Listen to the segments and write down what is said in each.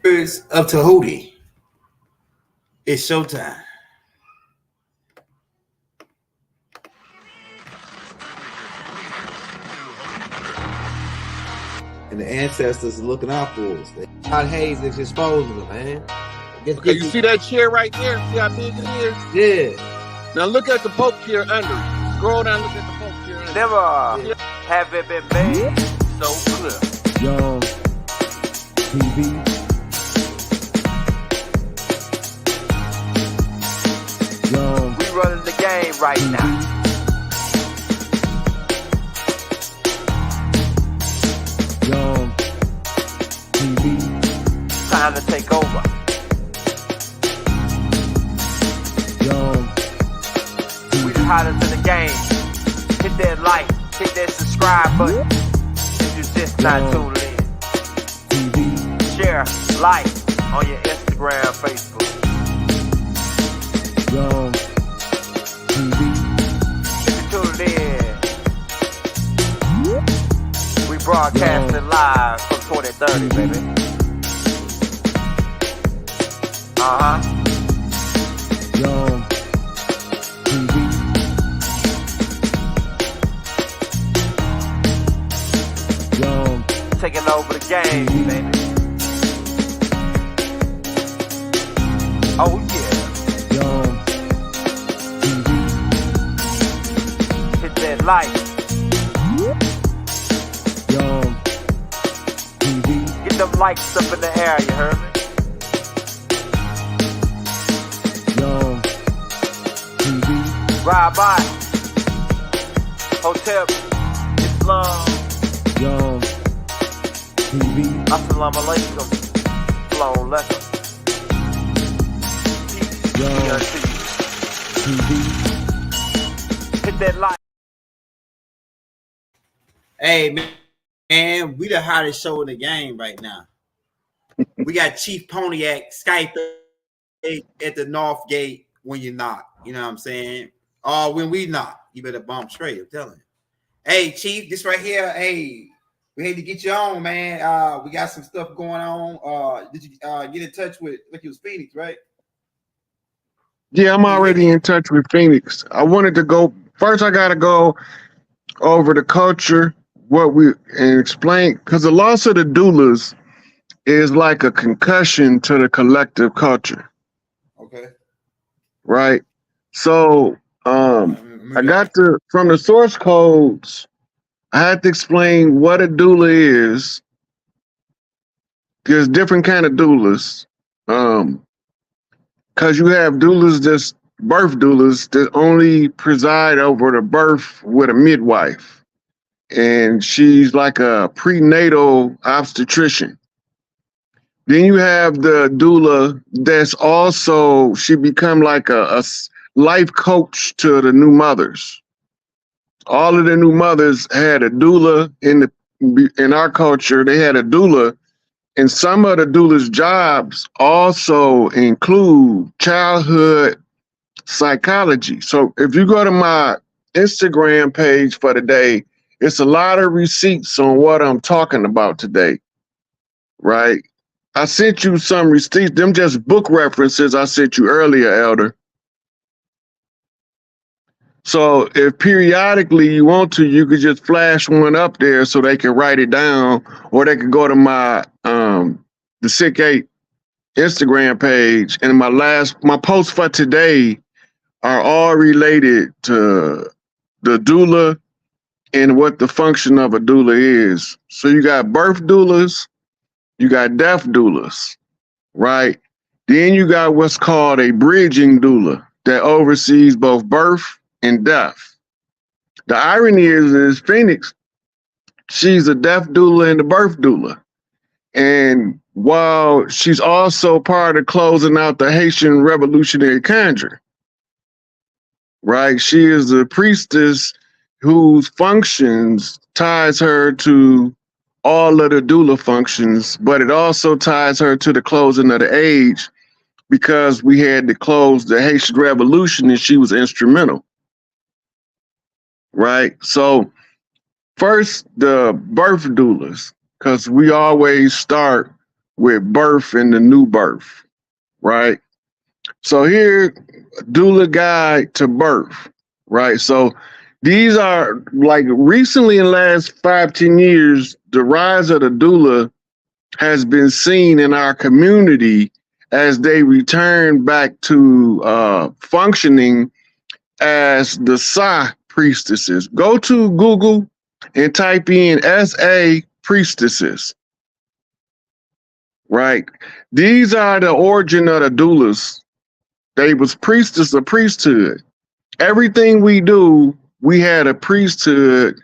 Birds of Tahuti. It's showtime. And the ancestors are looking out for us. God Hayes is exposing them, man. Okay, you see that chair right there? See how big it is? Yeah. Now look at the poke chair under it. Scroll down, look at the poke chair under it. Never have it been made so clear. Young TV. Young. We running the game right now. Young TV. Time to take over. Young We the hottest in the game. Hit that like, hit that subscribe button. If you just not tuned in. TV. Share, like on your Instagram, Facebook. Young TV. If you tuned in, we broadcasting live from 2030, baby. Young TV. Young Taking over the game, baby. Oh yeah. Young TV. Hit that like. Young TV. Get them likes up in the air, you heard me? Young TV. Ride by. Hotel Islam. Young TV. Assalamu alaikum. Shalom alaikum. Young TV. Hit that like. Hey man, we the hottest show in the game right now. We got Chief Pontiac Skype at the North Gate when you're not. You know what I'm saying? Or when we not, you better bump straight. I'm telling you. Hey Chief, this right here. Hey, we had to get you on, man. We got some stuff going on. Did you get in touch with it was Phoenix, right? Yeah, I'm already in touch with Phoenix. I wanted to go first. I got to go over the culture, and explain, because the loss of the doulas is like a concussion to the collective culture. Okay. Right. So I got from the source codes, I had to explain what a doula is. There's different kind of doulas. Because you have doulas, just birth doulas, that only preside over the birth with a midwife. And she's like a prenatal obstetrician. Then you have the doula that's also, she become like a life coach to the new mothers. All of the new mothers had a doula in our culture. They had a doula, and some of the doula's jobs also include childhood psychology. So if you go to my Instagram page for today, it's a lot of receipts on what I'm talking about today, right? I sent you some receipts, them just book references I sent you earlier, Elder. So if periodically you want to, you could just flash one up there so they can write it down, or they could go to my the Sick 8 Instagram page, and my posts for today are all related to the doula and what the function of a doula is. So you got birth doulas, you got death doulas, right? Then you got what's called a bridging doula that oversees both birth and death. The irony is Phoenix, she's a death doula and a birth doula. And while she's also part of closing out the Haitian Revolutionary Conjure, right? She is a priestess whose functions ties her to all of the doula functions, but it also ties her to the closing of the age, because we had to close the Haitian Revolution and she was instrumental. Right? So first, the birth doulas, because we always start with birth and the new birth, right? So here, doula guide to birth, right? So these are like recently in the last 5-10 years, the rise of the doula has been seen in our community as they return back to functioning as the Sa priestesses. Go to Google and type in SA priestesses, right? These are the origin of the doulas. They was priestess of priesthood. Everything we do, we had a priesthood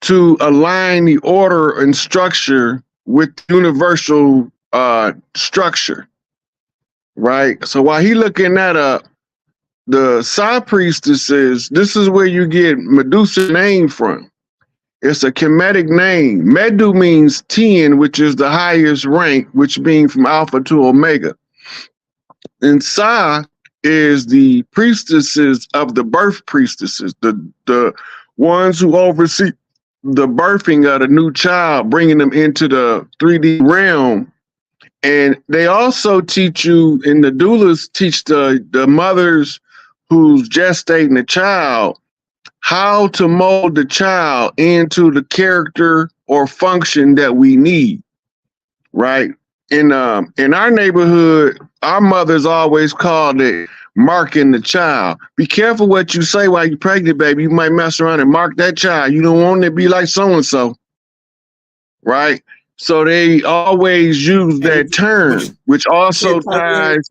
to align the order and structure with universal structure, right? So while he looking that up, the Sa priestesses, this is where you get Medusa name from. It's a Kemetic name. Medu means 10, which is the highest rank, which means from Alpha to Omega. And Sa is the priestesses of the birth priestesses, the ones who oversee the birthing of the new child, bringing them into the 3D realm. And they also teach you, in the doulas, teach the mothers who's gestating the child how to mold the child into the character or function that we need, right? In our neighborhood, our mothers always called it marking the child. Be careful what you say while you're pregnant, baby. You might mess around and mark that child. You don't want it to be like so-and-so, right? So they always use that term, which also ties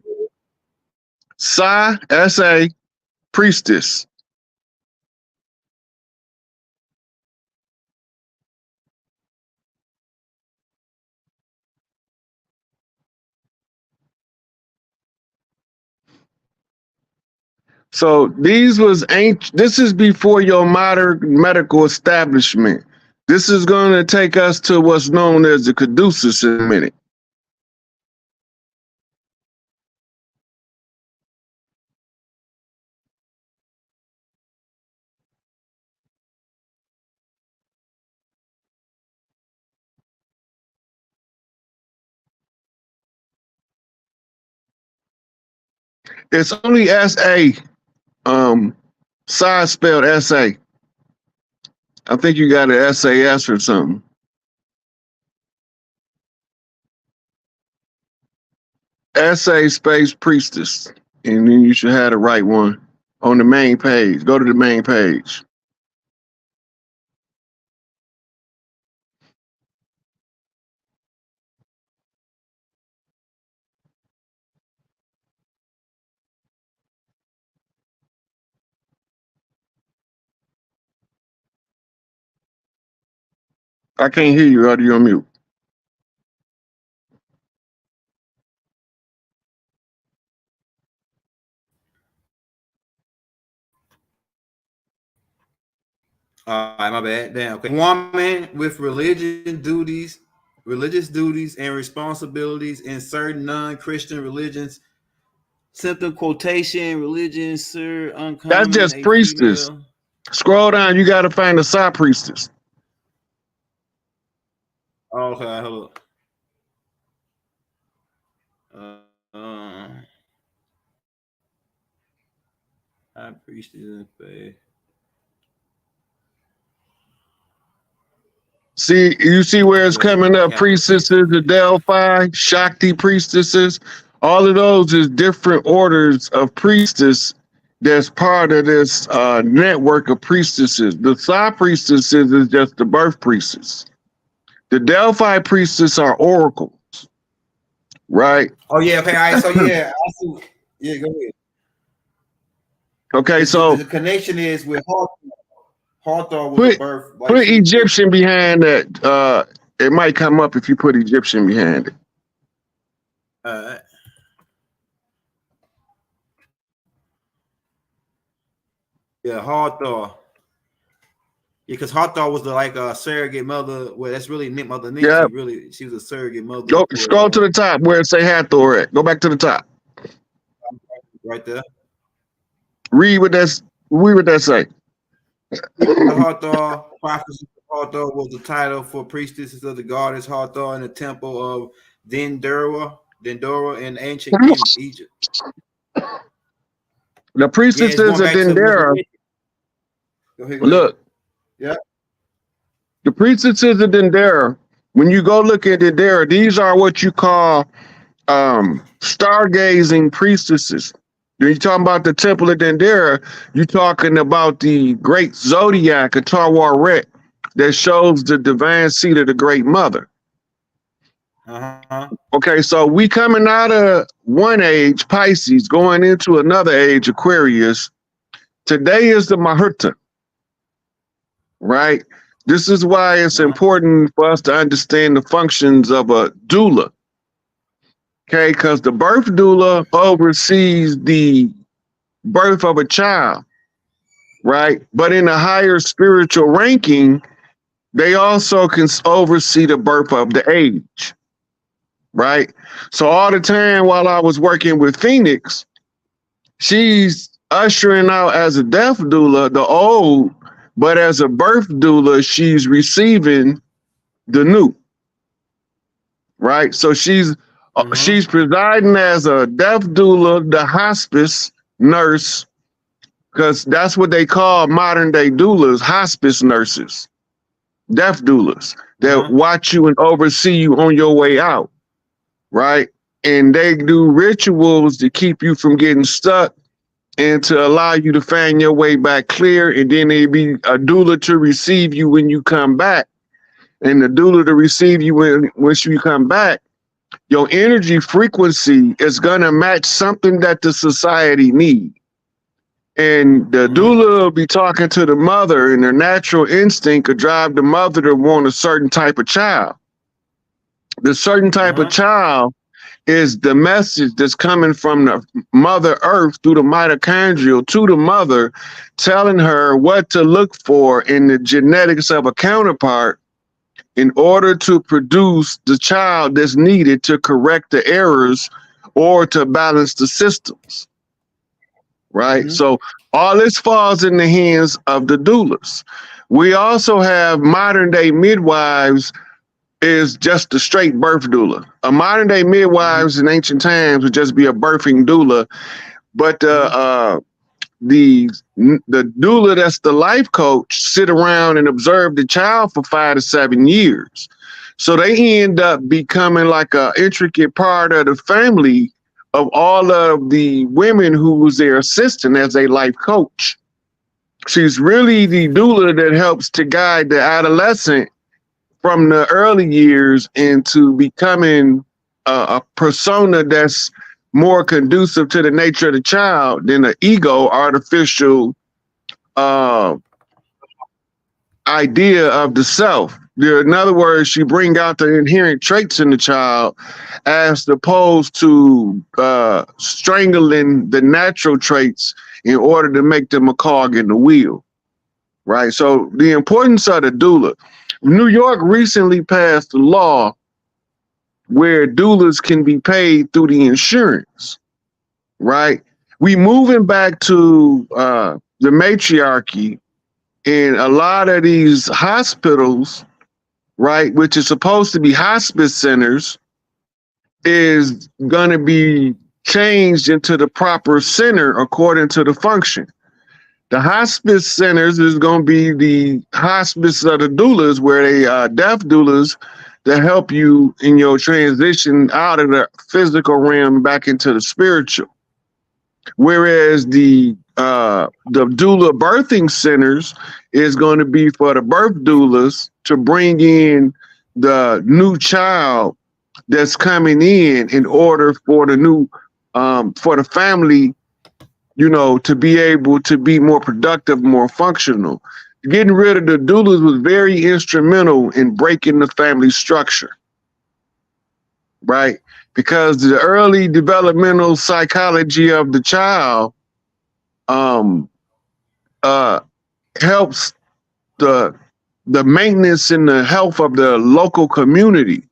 Sa, S-A, priestess. So these was ancient. This is before your modern medical establishment. This is going to take us to what's known as the caduceus in a minute. It's only S-A. Sa spelled S-A. I think you got an S-A-S or something. S-A space priestess. And then you should have the right one on the main page. Go to the main page. I can't hear you. Are you on mute? All right, my bad. Damn. Okay. Woman with religious duties and responsibilities in certain non-Christian religions. Simple quotation: religion, sir, uncommon. That's just priestess. Female. Scroll down. You got to find the Sa priestess. Okay, hold up. High priestess in faith. See, you see where it's coming up, priestesses, the Delphi, Shakti priestesses. All of those is different orders of priestess that's part of this network of priestesses. The Sa priestesses is just the birth priestess. The Delphi priestess are oracles, right? Oh, yeah, okay, all right, so yeah, I see. Yeah, go ahead. Okay, so the connection is with Hathor was the birth. Like, put Egyptian behind that. It might come up if you put Egyptian behind it. Yeah, Hathor. Yeah, because Hathor was like a surrogate mother. Well, that's really Mother Nancy. Yeah. Really, she was a surrogate mother. Go scroll to the top where it say Hathor at. Go back to the top. Right there. Read what that say. Hathor, prophetess of Hathor was the title for priestesses of the goddess Hathor in the temple of Dendora in ancient Egypt. The Yeah, it's priestesses going of back to Dendera. Go ahead. Look, Yeah. the priestesses of Dendera. When you go look at Dendera, these are what you call stargazing priestesses. When you're talking about the temple of Dendera, you're talking about the great zodiac of Tarwaret that shows the divine seat of the great mother. Uh-huh. Okay, so we coming out of one age, Pisces, going into another age, Aquarius. Today is the Mahuta, right? This is why it's important for us to understand the functions of a doula. Okay, because the birth doula oversees the birth of a child, right? But in a higher spiritual ranking, they also can oversee the birth of the age, right? So all the time while I was working with Phoenix, she's ushering out as a death doula the old, but as a birth doula, she's receiving the new, right? So she's presiding as a death doula, the hospice nurse, because that's what they call modern day doulas, hospice nurses, death doulas that watch you and oversee you on your way out, right? And they do rituals to keep you from getting stuck and to allow you to find your way back clear. And then they be a doula to receive you when you come back. And the doula to receive you when you come back, your energy frequency is going to match something that the society needs. And the doula will be talking to the mother, and their natural instinct could drive the mother to want a certain type of child. The certain type of child is the message that's coming from the Mother Earth through the mitochondrial to the mother, telling her what to look for in the genetics of a counterpart in order to produce the child that's needed to correct the errors or to balance the systems, right? So all this falls in the hands of the doulas. We also have modern day midwives is just a straight birth doula. A modern day midwives in ancient times would just be a birthing doula, but the doula that's the life coach sit around and observe the child for 5 to 7 years. So they end up becoming like an intricate part of the family of all of the women who was their assistant as a life coach. She's really the doula that helps to guide the adolescent from the early years into becoming a persona that's more conducive to the nature of the child than an ego artificial idea of the self. In other words, she bring out the inherent traits in the child as opposed to strangling the natural traits in order to make them a cog in the wheel, right? So the importance of the doula. New York recently passed a law where doulas can be paid through the insurance, right? We moving back to the matriarchy, and a lot of these hospitals, right, which is supposed to be hospice centers, is going to be changed into the proper center according to the function. The hospice centers is going to be the hospice of the doulas, where they are death doulas to help you in your transition out of the physical realm back into the spiritual. Whereas the doula birthing centers is going to be for the birth doulas to bring in the new child that's coming in order for the new for the family, you know, to be able to be more productive, more functional. Getting rid of the doulas was very instrumental in breaking the family structure, right? Because the early developmental psychology of the child helps the maintenance and the health of the local community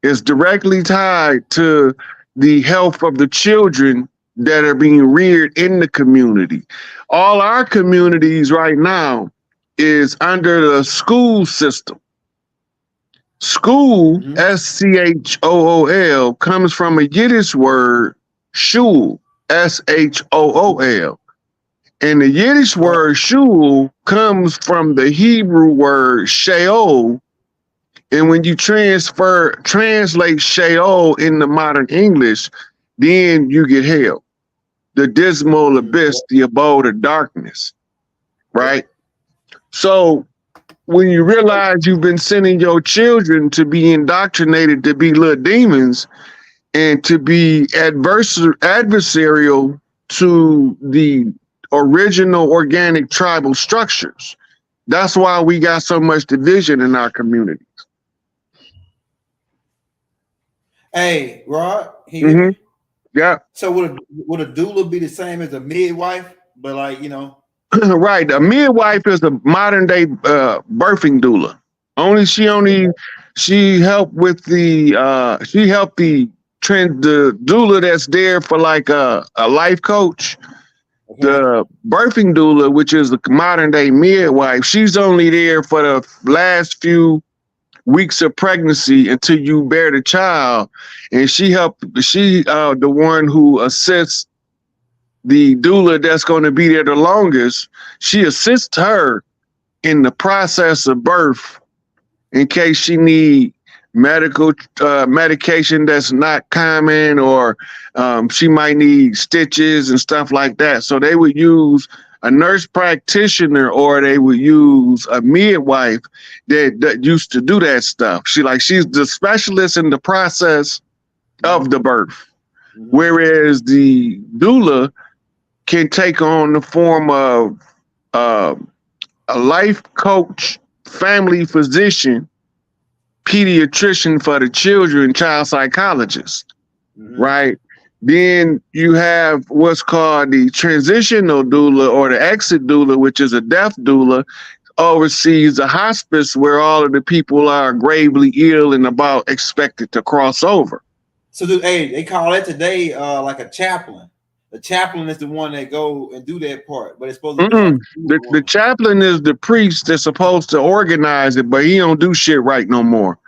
is directly tied to the health of the children that are being reared in the community. All our communities right now is under the school system. School, school, comes from a Yiddish word, shul, shool. And the Yiddish word shul comes from the Hebrew word sheol. And when you translate sheol into modern English, then you get hell, the dismal abyss, the abode of darkness, right? So when you realize you've been sending your children to be indoctrinated to be little demons and to be adversarial to the original organic tribal structures, that's why we got so much division in our communities. Hey, Rod, here. Yeah. So would a doula be the same as a midwife? But like, you know, right. A midwife is a modern day birthing doula. She helped with the the doula that's there for like a life coach. Okay. The birthing doula, which is the modern day midwife, she's only there for the last few weeks of pregnancy until you bear the child, and she the one who assists the doula that's going to be there the longest. She assists her in the process of birth in case she need medication that's not common, or she might need stitches and stuff like that. So they would use a nurse practitioner, or they would use a midwife that used to do that stuff. She's the specialist in the process of the birth. Whereas the doula can take on the form of a life coach, family physician, pediatrician for the children, child psychologist, right? Then you have what's called the transitional doula or the exit doula, which is a death doula, oversees the hospice where all of the people are gravely ill and about expected to cross over. So they call it today like a chaplain. The chaplain is the one that go and do that part, but it's supposed to be the chaplain is the priest that's supposed to organize it, but he don't do shit right no more.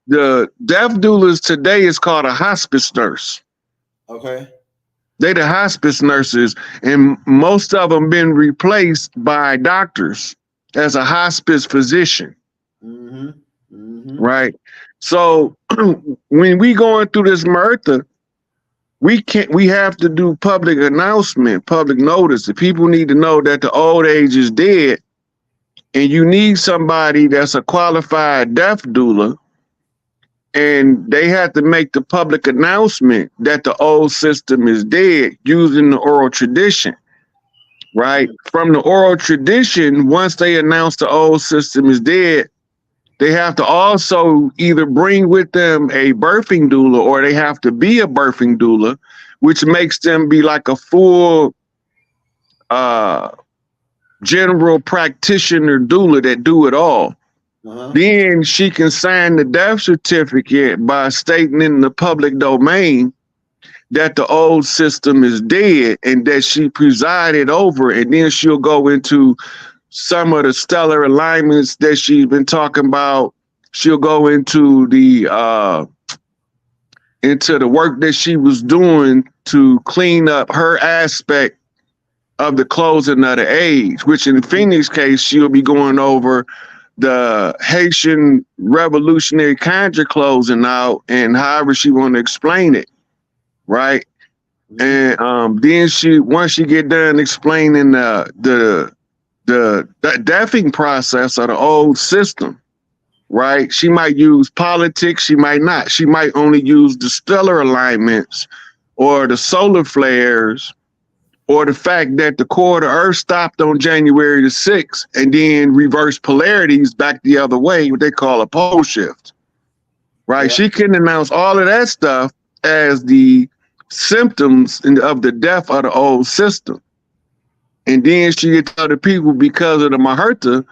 The death doulas today is called a hospice nurse. Okay. They the hospice nurses, and most of them been replaced by doctors as a hospice physician. Right. So when we going through this Murtha, we have to do public announcement, public notice. The people need to know that the old age is dead, and you need somebody that's a qualified death doula. And they have to make the public announcement that the old system is dead using the oral tradition, right? From the oral tradition, once they announce the old system is dead, they have to also either bring with them a birthing doula, or they have to be a birthing doula, which makes them be like a full general practitioner doula that do it all. Then she can sign the death certificate by stating in the public domain that the old system is dead and that she presided over, and then she'll go into some of the stellar alignments that she's been talking about. She'll go into the work that she was doing to clean up her aspect of the closing of the age, which in Phoenix case, she'll be going over the Haitian revolutionary conjure closing out, and however she want to explain it, right? And then once she get done explaining the deafing process of the old system, right? She might use politics, she might not. She might only use the stellar alignments or the solar flares, or the fact that the core of the Earth stopped on January the 6th and then reverse polarities back the other way, what they call a pole shift, right? Yeah. She can announce all of that stuff as the symptoms of the death of the old system. And then she can tell the people, because of the Maherta,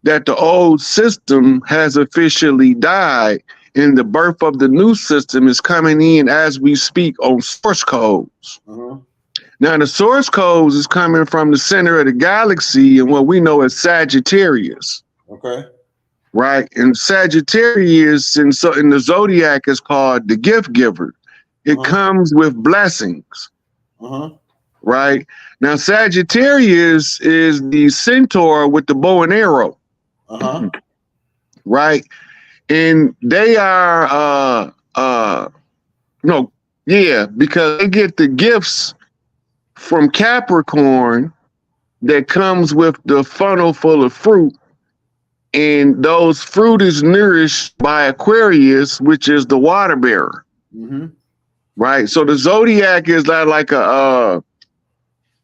that the old system has officially died and the birth of the new system is coming in as we speak on source codes. Now, the source codes is coming from the center of the galaxy and what we know as Sagittarius. Okay. right? And Sagittarius in the zodiac is called the gift giver. It comes with blessings, right? Now Sagittarius is the centaur with the bow and arrow, right? And they are no, yeah, because they get the gifts from Capricorn that comes with the funnel full of fruit. And those fruit is nourished by Aquarius, which is the water bearer. Right. So the zodiac is like a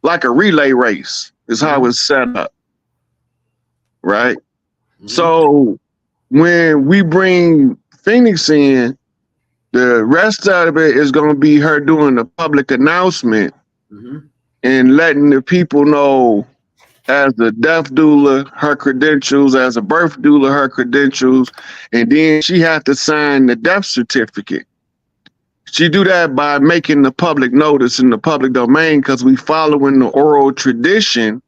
relay race, is how it's set up. Right. So when we bring Phoenix in, the rest of it is going to be her doing a public announcement and letting the people know, as the death doula, her credentials, as a birth doula, her credentials, and then she had to sign the death certificate. She do that by making the public notice in the public domain, because we following the oral tradition,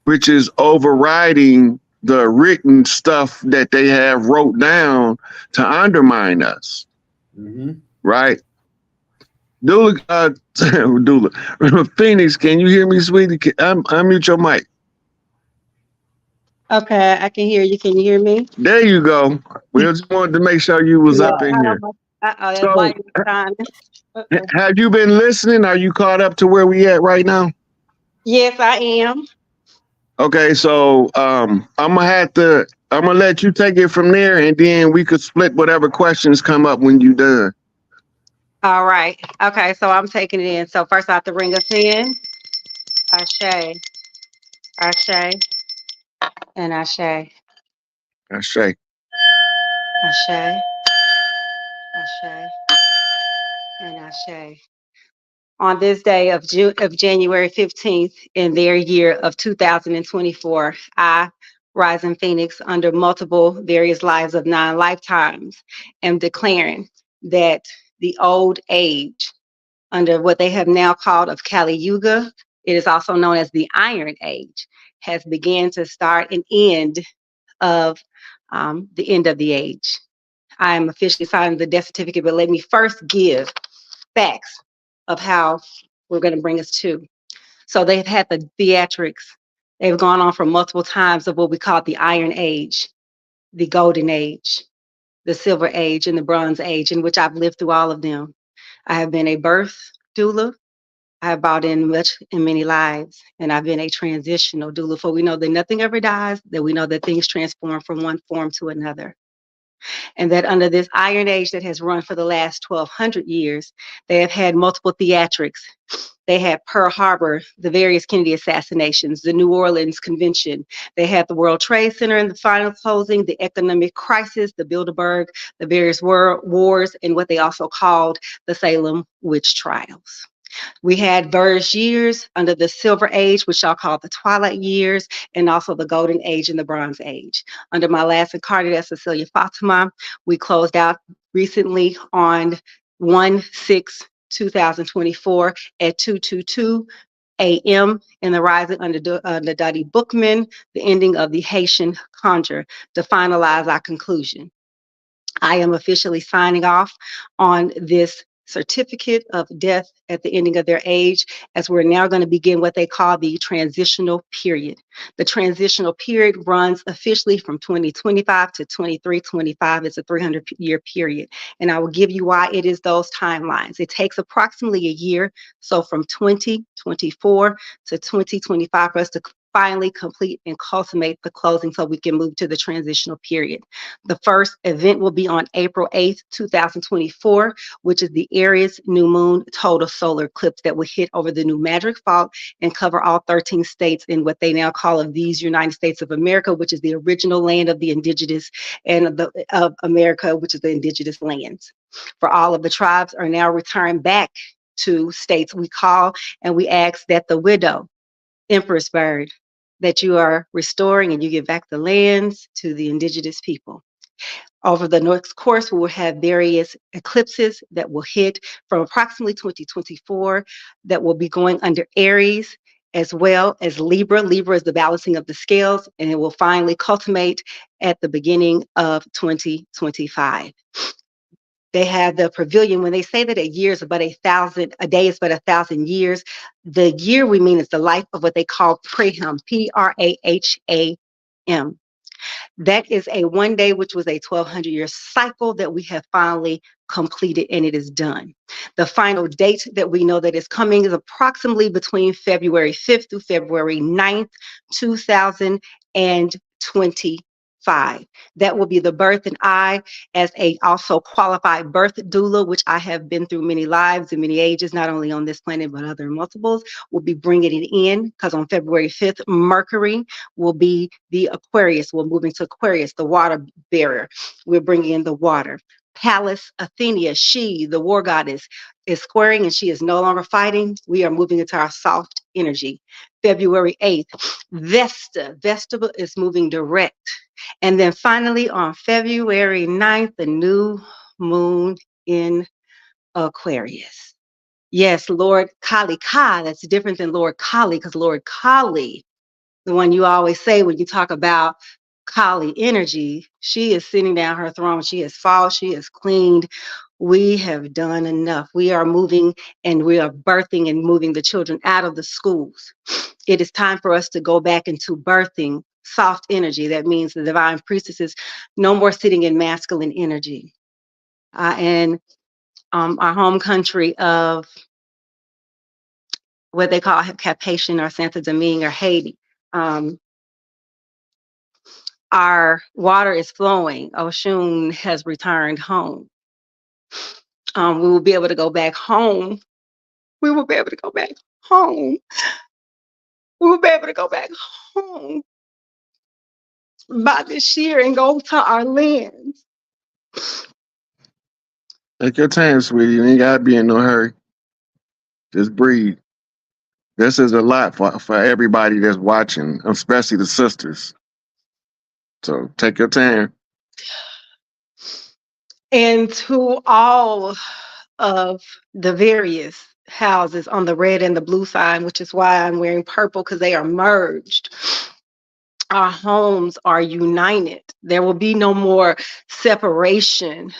which is overriding the written stuff that they have wrote down to undermine us. Right? Doula, doula. Phoenix, can you hear me, sweetie? Unmute your mic. Okay, I can hear you. Can you hear me? There you go. We just wanted to make sure you was up in here. So, have you been listening? Are you caught up to where we at right now? Yes, I am. Okay, so I'm gonna let you take it from there, and then we could split whatever questions come up when you done. All right. Okay, so I'm taking it in. So first I have to ring us in. Ashe, Ashe, and Ashe, That's right. Ashe, Ashe, and Ashe. On this day of January 15th in their year of 2024, I, Rising Phoenix, under multiple various lives of 9 lifetimes, am declaring that the old age, under what they have now called of Kali Yuga, it is also known as the Iron Age, has begun to start an end of the end of the age. I am officially signing the death certificate, but let me first give facts of how we're going to bring us to. So they've had the theatrics. They've gone on for multiple times of what we call the Iron Age, the Golden Age, the Silver Age, and the Bronze Age, in which I've lived through all of them. I have been a birth doula. I have brought in much and many lives, and I've been a transitional doula, for we know that nothing ever dies, that we know that things transform from one form to another. And that under this Iron Age that has run for the last 1,200 years, they have had multiple theatrics. They had Pearl Harbor, the various Kennedy assassinations, the New Orleans Convention. They had the World Trade Center in the final closing, the economic crisis, the Bilderberg, the various world wars, and what they also called the Salem witch trials. We had various years under the Silver Age, which y'all call the Twilight years, and also the Golden Age and the Bronze Age. Under my last incarnate, Cecilia Fatima, we closed out recently on 1/6/2024 at 2:22 a.m. in the rising under Dottie Bookman, the ending of the Haitian conjure, to finalize our conclusion. I am officially signing off on this certificate of death at the ending of their age, as we're now going to begin what they call the transitional period. The transitional period runs officially from 2025 to 2325. It's a 300-year period. And I will give you why it is those timelines. It takes approximately a year. So from 2024 to 2025 for us to finally complete and consummate the closing so we can move to the transitional period. The first event will be on April 8th, 2024, which is the Aries new moon total solar eclipse that will hit over the New Madric Fault and cover all 13 states in what they now call of these United States of America, which is the original land of the indigenous, and of America, which is the indigenous lands. For all of the tribes are now returned back to states we call, and we ask that the widow, Empress Bird, that you are restoring and you give back the lands to the indigenous people. Over the next course, we will have various eclipses that will hit from approximately 2024 that will be going under Aries as well as Libra. Libra is the balancing of the scales, and it will finally culminate at the beginning of 2025. They have the pavilion. When they say that a year is but a day is but 1,000 years, the year we mean is the life of what they call Praham, Praham. That is a one day, which was a 1,200-year cycle that we have finally completed, and it is done. The final date that we know that is coming is approximately between February 5th through February 9th, 2025. That will be the birth, and I, as a also qualified birth doula, which I have been through many lives and many ages, not only on this planet, but other multiples, will be bringing it in, because on February 5th, Mercury will be the Aquarius. We're moving to Aquarius, the water bearer. We're bringing in the water. Pallas Athenia, she, the war goddess, is squaring, and she is no longer fighting. We are moving into our soft energy. February 8th, Vesta is moving direct. And then finally on February 9th, the new moon in Aquarius. Yes, Lord Kali Ka, that's different than Lord Kali, because Lord Kali, the one you always say when you talk about Kali energy, she is sitting down her throne. She has fallen, she has cleaned. We have done enough. We are moving, and we are birthing and moving the children out of the schools. It is time for us to go back into birthing soft energy. That means the divine priestesses no more sitting in masculine energy. And our home country of what they call Cap-Haitian or Santo Domingue or Haiti. Our water is flowing. Oshun has returned home. We will be able to go back home. We will be able to go back home. We will be able to go back home by this year and go to our lands. Take your time, sweetie. You ain't gotta be in no hurry. Just breathe. This is a lot for everybody that's watching, especially the sisters. So take your time. And to all of the various houses on the red and the blue side, which is why I'm wearing purple, because they are merged. Our homes are united. There will be no more separation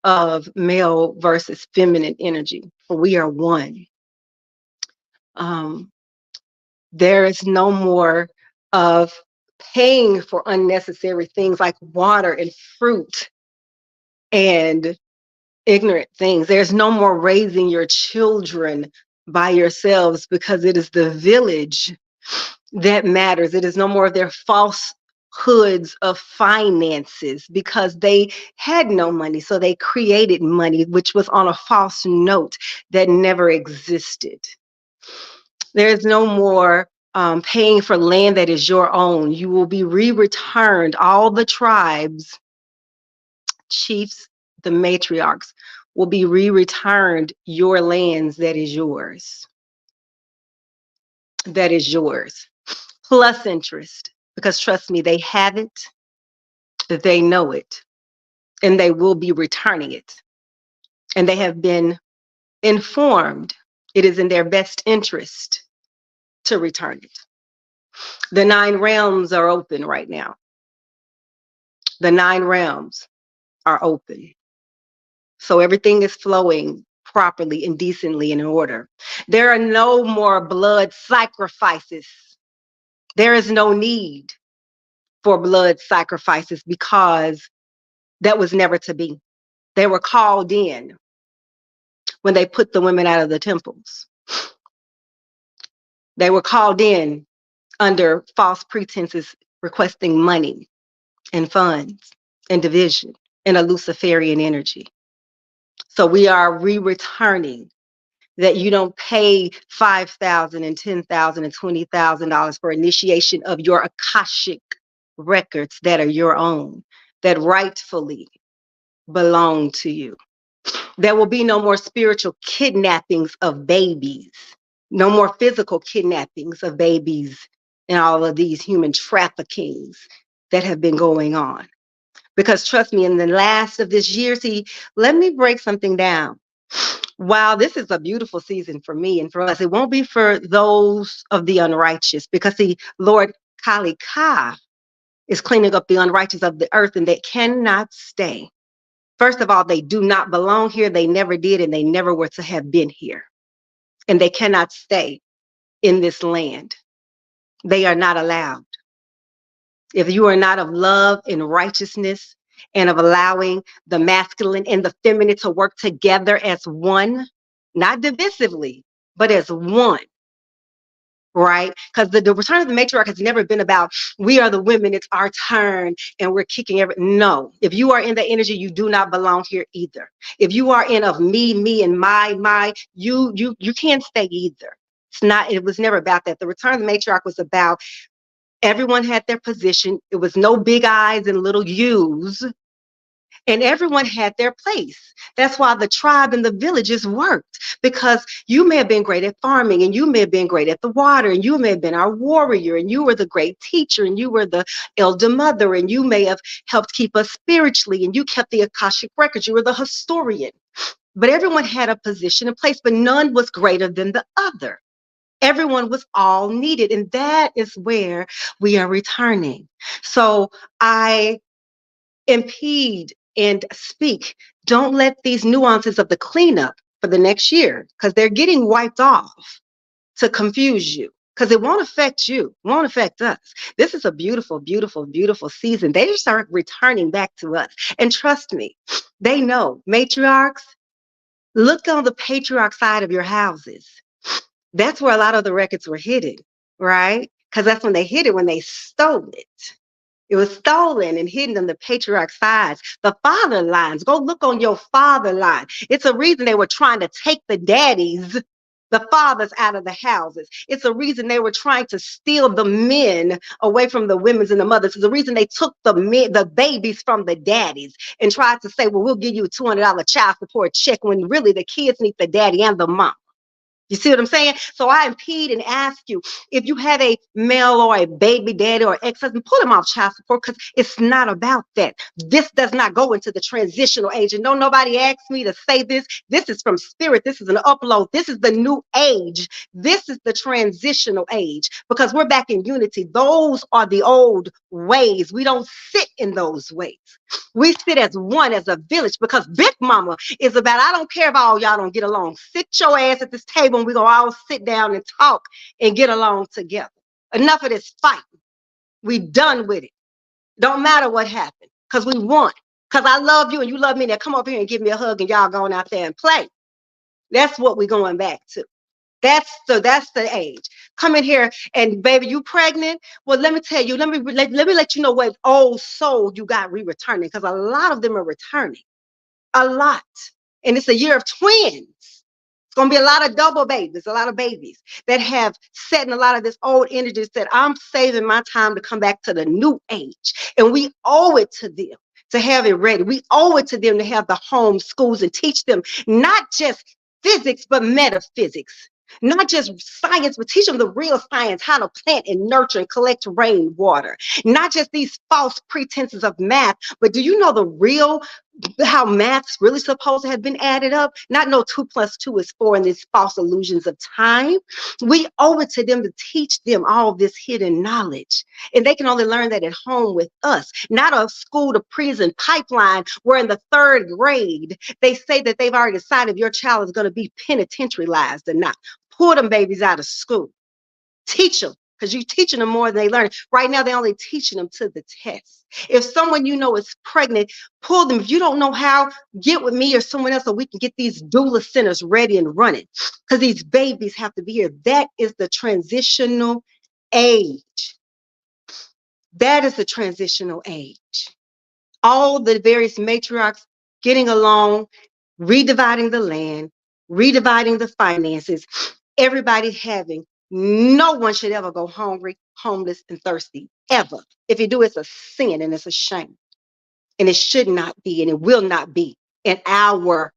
of male versus feminine energy, for we are one. There is no more of paying for unnecessary things like water and fruit and ignorant things. There's no more raising your children by yourselves, because it is the village that matters. It is no more of their falsehoods of finances, because they had no money, so they created money, which was on a false note that never existed. There is no more paying for land that is your own. You will be returned. All the tribes, chiefs, the matriarchs will be returned your lands that is yours. That is yours. Plus interest, because trust me, they have it, they know it, and they will be returning it. And they have been informed it is in their best interest to return it. The 9 realms are open right now. The 9 realms are open. So everything is flowing properly and decently and in order. There are no more blood sacrifices. There is no need for blood sacrifices, because that was never to be. They were called in when they put the women out of the temples. They were called in under false pretenses, requesting money and funds and division and a Luciferian energy. So we are returning that you don't pay $5,000 and $10,000 and $20,000 for initiation of your Akashic records that are your own, that rightfully belong to you. There will be no more spiritual kidnappings of babies, no more physical kidnappings of babies, and all of these human traffickings that have been going on. Because trust me, in the last of this year, see, let me break something down. Wow, this is a beautiful season for me and for us. It won't be for those of the unrighteous, because the Lord Kali Ka is cleaning up the unrighteous of the earth, and they cannot stay. First of all, they do not belong here. They never did, and they never were to have been here. And they cannot stay in this land. They are not allowed. If you are not of love and righteousness and of allowing the masculine and the feminine to work together as one, not divisively, but as one, right? Because the return of the matriarch has never been about we are the women, it's our turn, and we're kicking every. No, if you are in the energy, you do not belong here either. If you are in of me, and my, you can't stay either. It's not. It was never about that. The return of the matriarch was about everyone had their position. It was no big I's and little U's. And everyone had their place. That's why the tribe and the villages worked, because you may have been great at farming, and you may have been great at the water, and you may have been our warrior, and you were the great teacher, and you were the elder mother, and you may have helped keep us spiritually, and you kept the Akashic records. You were the historian. But everyone had a position and place, but none was greater than the other. Everyone was all needed, and that is where we are returning. So I impede and speak. Don't let these nuances of the cleanup for the next year, because they're getting wiped off, to confuse you, because it won't affect you, won't affect us. This is a beautiful, beautiful, beautiful season. They just are returning back to us. And trust me, they know. Matriarchs, look on the patriarch side of your houses. That's where a lot of the records were hidden, right? Because that's when they hid it, when they stole it. It was stolen and hidden on the patriarch sides, the father lines. Go look on your father line. It's a reason they were trying to take the daddies, the fathers, out of the houses. It's a reason they were trying to steal the men away from the women's and the mothers. It's a reason they took the men, the babies from the daddies, and tried to say, well, we'll give you a $200 child support check, when really the kids need the daddy and the mom. You see what I'm saying? So I impede and ask you, if you have a male or a baby daddy or ex-husband, pull them off child support, because it's not about that. This does not go into the transitional age. And don't nobody ask me to say this. This is from spirit. This is an upload. This is the new age. This is the transitional age, because we're back in unity. Those are the old ways. We don't sit in those ways. We sit as one, as a village, because Big Mama is about, I don't care if all y'all don't get along. Sit your ass at this table, and we're going to all sit down and talk and get along together. Enough of this fighting. We done with it. Don't matter what happened, because we won. Because I love you and you love me. Now come over here and give me a hug, and y'all going out there and play. That's what we're going back to. That's the age. Come in here and, baby, you pregnant? Well, let me tell you, let me let you know what old soul you got returning, because a lot of them are returning. A lot. And it's a year of twins. It's going to be a lot of double babies, a lot of babies that have set in a lot of this old energy, that I'm saving my time to come back to the new age. And we owe it to them to have it ready. We owe it to them to have the home schools and teach them not just physics, but metaphysics. Not just science, but teach them the real science, how to plant and nurture and collect rainwater. Not just these false pretenses of math, but do you know the real, how math's really supposed to have been added up? Not no 2 + 2 is 4 and these false illusions of time. We owe it to them to teach them all this hidden knowledge. And they can only learn that at home with us, not a school to prison pipeline where in the 3rd grade, they say that they've already decided if your child is going to be penitentiarized or not. Pull them babies out of school. Teach them, because you're teaching them more than they learn. Right now, they're only teaching them to the test. If someone you know is pregnant, pull them. If you don't know how, get with me or someone else so we can get these doula centers ready and running, because these babies have to be here. That is the transitional age. That is the transitional age. All the various matriarchs getting along, redividing the land, redividing the finances, everybody having. No one should ever go hungry, homeless, and thirsty, ever. If you do, it's a sin and it's a shame. And it should not be, and it will not be in our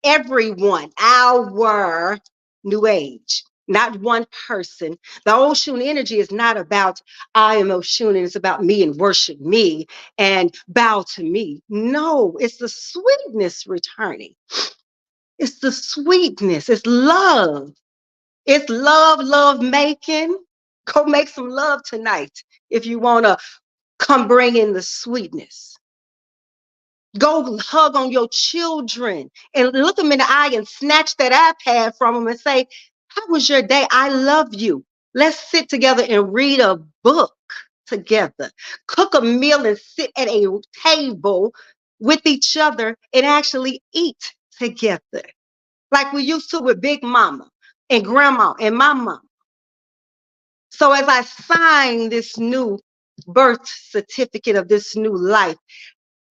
everyone, our new age. Not one person. The Oshun energy is not about I am Oshun, and it's about me and worship me and bow to me. No, it's the sweetness returning. It's the sweetness. It's love. It's love making. Go make some love tonight if you want to come bring in the sweetness. Go hug on your children and look them in the eye and snatch that iPad from them and say, how was your day? I love you. Let's sit together and read a book together. Cook a meal and sit at a table with each other and actually eat together. Like we used to with Big Mama and Grandma and my mom. So as I sign this new birth certificate of this new life,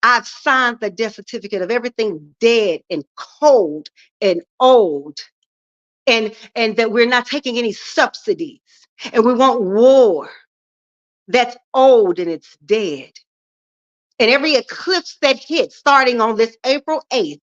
I've signed the death certificate of everything dead and cold and old, and that we're not taking any subsidies, and we want war that's old and it's dead. And every eclipse that hits starting on this April 8th,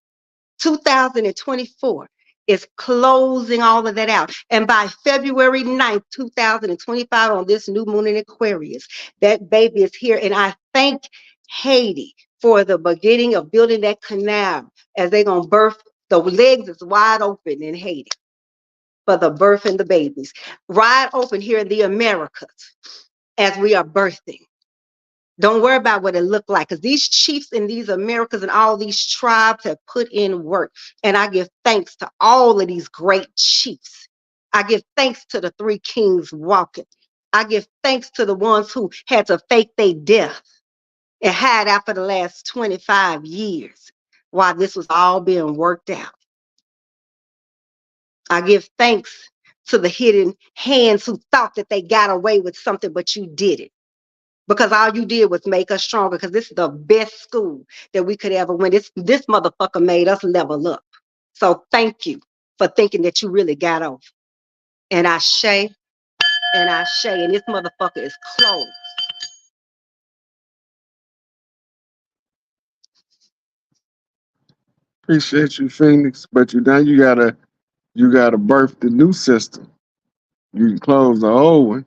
2024, is closing all of that out. And by February 9th, 2025, on this new moon in Aquarius, that baby is here. And I thank Haiti for the beginning of building that canal as they're going to birth. The legs is wide open in Haiti for the birth and the babies. Wide open here in the Americas as we are birthing. Don't worry about what it looked like, because these chiefs in these Americas and all these tribes have put in work. And I give thanks to all of these great chiefs. I give thanks to the three kings walking. I give thanks to the ones who had to fake their death and hide out for the last 25 years while this was all being worked out. I give thanks to the hidden hands who thought that they got away with something, but you didn't. Because all you did was make us stronger, because this is the best school that we could ever win. This motherfucker made us level up. So thank you for thinking that you really got over. And I say, and this motherfucker is closed. Appreciate you, Phoenix, but you gotta birth the new system. You can close the old one.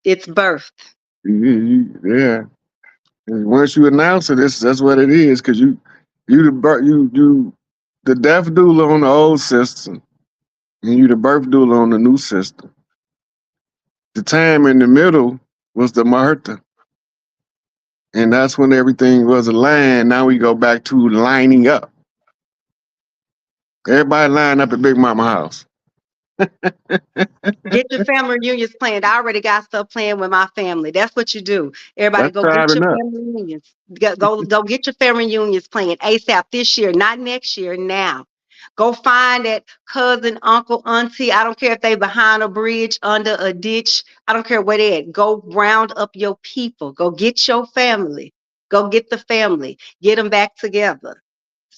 It's birth. Yeah. And once you announce it, that's what it is. Because the death doula on the old system, and you the birth doula on the new system. The time in the middle was the Maherta, and that's when everything was aligned. Now we go back to lining up. Everybody line up at Big Mama house. Get your family reunions planned. I already got stuff planned with my family. That's what you do. Everybody That's go time get your enough. family reunions. Go get your family reunions planned ASAP this year, not next year, now. Go find that cousin, uncle, auntie. I don't care if they behind a bridge, under a ditch. I don't care where they at. Go round up your people. Go get your family. Go get the family. Get them back together.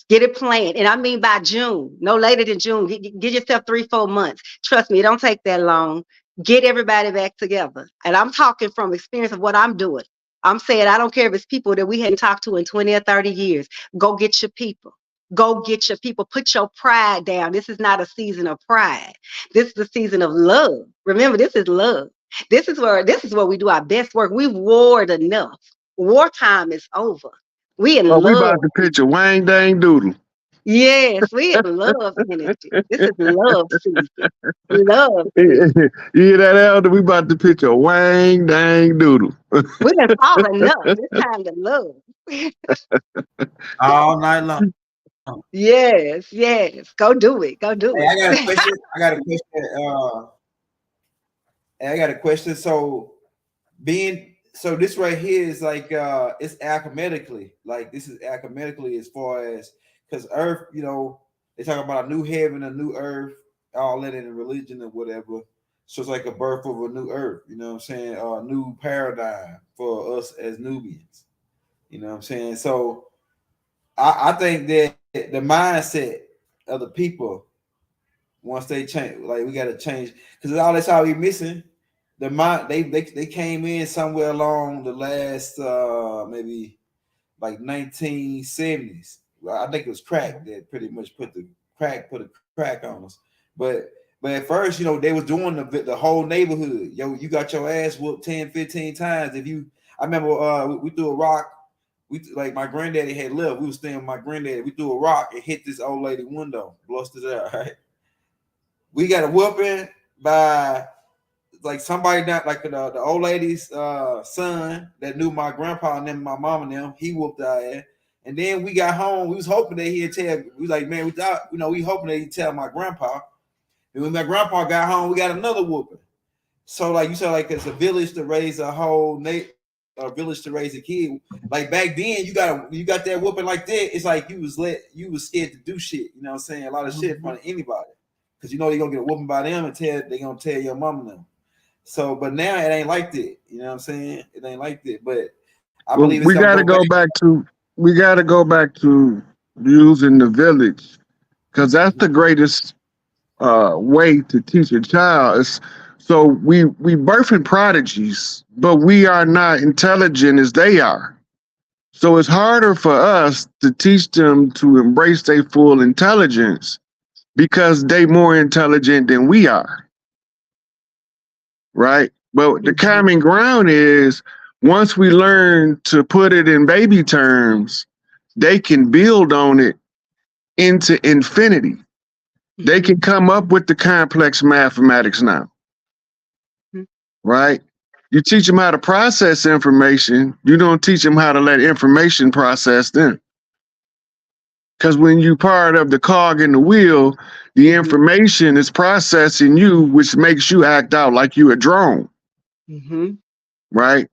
Get it planned. And I mean by June, no later than June. Give yourself 3-4 months. Trust me, it don't take that long. Get everybody back together. And I'm talking from experience of what I'm doing. I'm saying I don't care if it's people that we hadn't talked to in 20 or 30 years. Go get your people. Go get your people. Put your pride down. This is not a season of pride. This is a season of love. Remember, this is love. This is where we do our best work. We've warred enough. Wartime is over. We in Oh, we love. about to pitch a wang dang doodle. Yes, we in love energy. This is love season. Love You season. hear that, Elder? We about to pitch a wang dang doodle. We done fallen enough. It's time to love. all night long. Yes, yes. Go do it. Go do Hey, I got a it. question. I got a question. So this right here is like it's alchemically, like this is alchemically as far as, because Earth, they talk about a new heaven, a new Earth, all that in the religion or whatever. So it's like a birth of a new Earth, you know what I'm saying? A new paradigm for us as Nubians. You know what I'm saying? So I think that the mindset of the people, once they change, like we got to change, because that's all we missing. The mind, they came in somewhere along the last maybe like 1970s. Well, I think it was crack that pretty much put a crack on us. But at first, they was doing the whole neighborhood. Yo, you got your ass whooped 10, 15 times. I remember we threw a rock. Like my granddaddy had left. We was staying with my granddaddy. We threw a rock and hit this old lady window, busted it out. Right. We got a whooping by like somebody not like the old lady's son that knew my grandpa and them, my mom and them. He whooped our ass. And then we got home. We was hoping that he'd tell. We was like, man, we thought, we hoping that he'd tell my grandpa. And when my grandpa got home, we got another whooping. So like you said, like it's a village to raise a whole village to raise a kid. Like back then, you got that whooping like that. It's like you was scared to do shit. You know what I'm saying? A lot of shit in front of anybody, because they're gonna get a whooping by them and they're gonna tell your mama them. So, but now it ain't like that. You know what I'm saying? It ain't like that. But I believe we got to go back to using the village, because that's the greatest way to teach a child. So we birthing prodigies, but we are not intelligent as they are. So it's harder for us to teach them to embrace their full intelligence because they more intelligent than we are. Right? But the common ground is once we learn to put it in baby terms, they can build on it into infinity. They can come up with the complex mathematics now. Right? You teach them how to process information. You don't teach them how to let information process them. Because when you part of the cog in the wheel, the information is processing you, which makes you act out like you a drone. Right?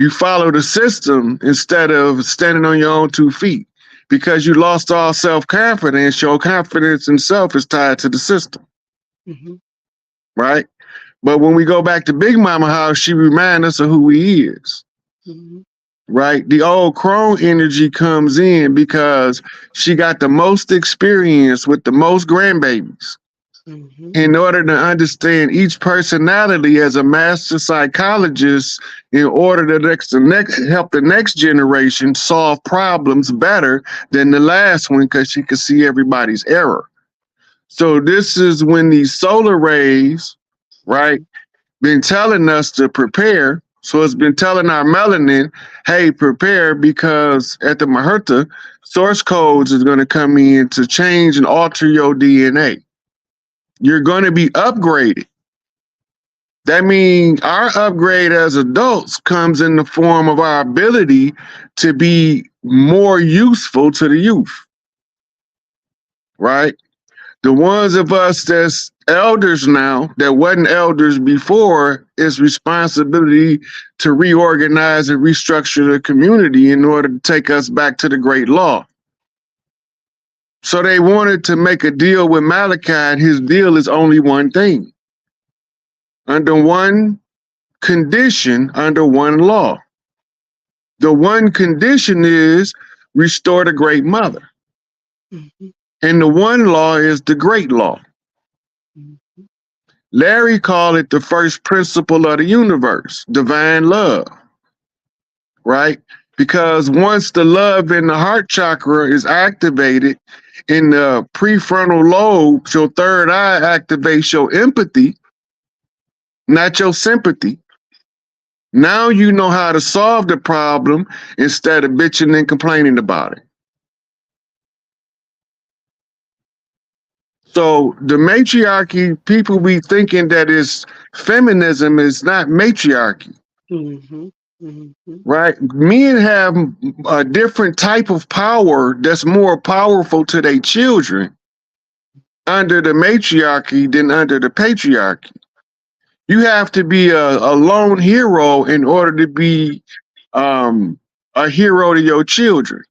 You follow the system instead of standing on your own 2 feet, because you lost all self-confidence. Your confidence in self is tied to the system. Right? But when we go back to Big Mama house, she reminds us of who he is. Right? The old crone energy comes in because she got the most experience with the most grandbabies. In order to understand each personality as a master psychologist, in order to help the next generation solve problems better than the last one, because she could see everybody's error. So this is when these solar rays, right, been telling us to prepare. So it's been telling our melanin, hey, prepare, because at the Maherta, source codes is going to come in to change and alter your DNA. You're going to be upgraded. That means our upgrade as adults comes in the form of our ability to be more useful to the youth. Right? The ones of us that's elders now that wasn't elders before, is responsibility to reorganize and restructure the community in order to take us back to the great law. So they wanted to make a deal with Malachi, and his deal is only one thing. Under one condition, under one law. The one condition is restore the great mother. And the one law is the great law. Larry called it the first principle of the universe, divine love. Right? Because once the love in the heart chakra is activated, in the prefrontal lobe, your third eye activates your empathy, not your sympathy. Now you know how to solve the problem instead of bitching and complaining about it. So the matriarchy, people be thinking that is feminism, is not matriarchy. Right? Men have a different type of power that's more powerful to their children under the matriarchy than under the patriarchy. You have to be a lone hero in order to be a hero to your children.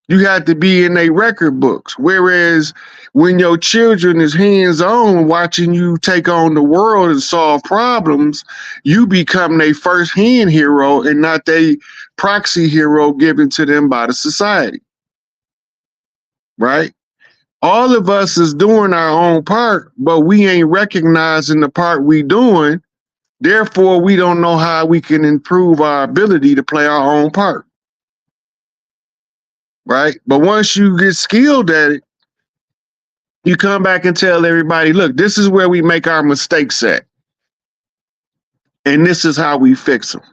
You have to be in their record books. Whereas when your children is hands-on watching you take on the world and solve problems, you become their first-hand hero and not their proxy hero given to them by the society. Right? All of us is doing our own part, but we ain't recognizing the part we doing. Therefore, we don't know how we can improve our ability to play our own part. Right? But once you get skilled at it, you come back and tell everybody, look, this is where we make our mistakes at. And this is how we fix them.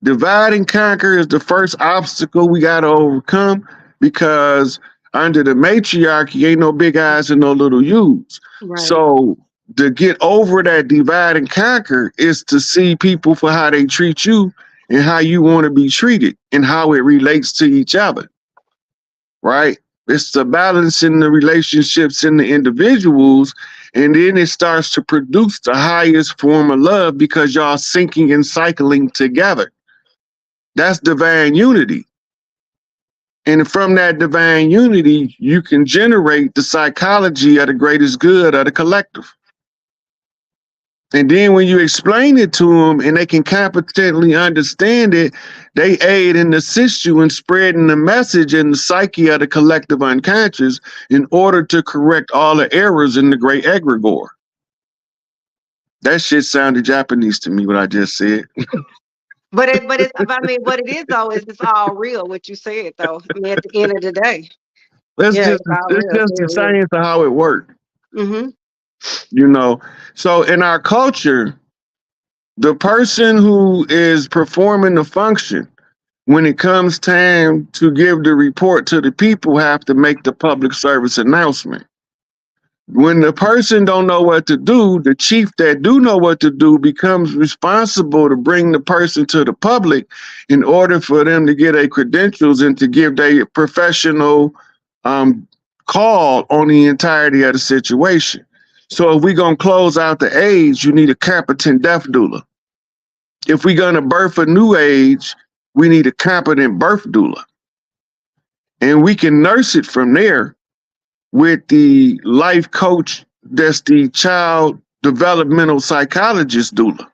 Divide and conquer is the first obstacle we got to overcome, because under the matriarchy, ain't no big eyes and no little U's. Right. So to get over that divide and conquer is to see people for how they treat you and how you want to be treated and how it relates to each other, right? It's the balance in the relationships in the individuals, and then it starts to produce the highest form of love because y'all syncing and cycling together. That's divine unity. And from that divine unity, you can generate the psychology of the greatest good of the collective. And then when you explain it to them and they can competently understand it, they aid and assist you in spreading the message in the psyche of the collective unconscious in order to correct all the errors in the great egregore. That shit sounded Japanese to me, what I just said. But I mean, what it is though is it's all real. What you said though, I mean, at the end of the day, It's yeah, just it's all it's real. just the science of how it works. Mm-hmm. You know, so in our culture, the person who is performing the function when it comes time to give the report to the people have to make the public service announcement. When the person don't know what to do, the chief that do know what to do becomes responsible to bring the person to the public in order for them to get their credentials and to give their professional call on the entirety of the situation. So if we're going to close out the age, you need a competent death doula. If we're going to birth a new age, we need a competent birth doula. And we can nurse it from there with the life coach that's the child developmental psychologist doula,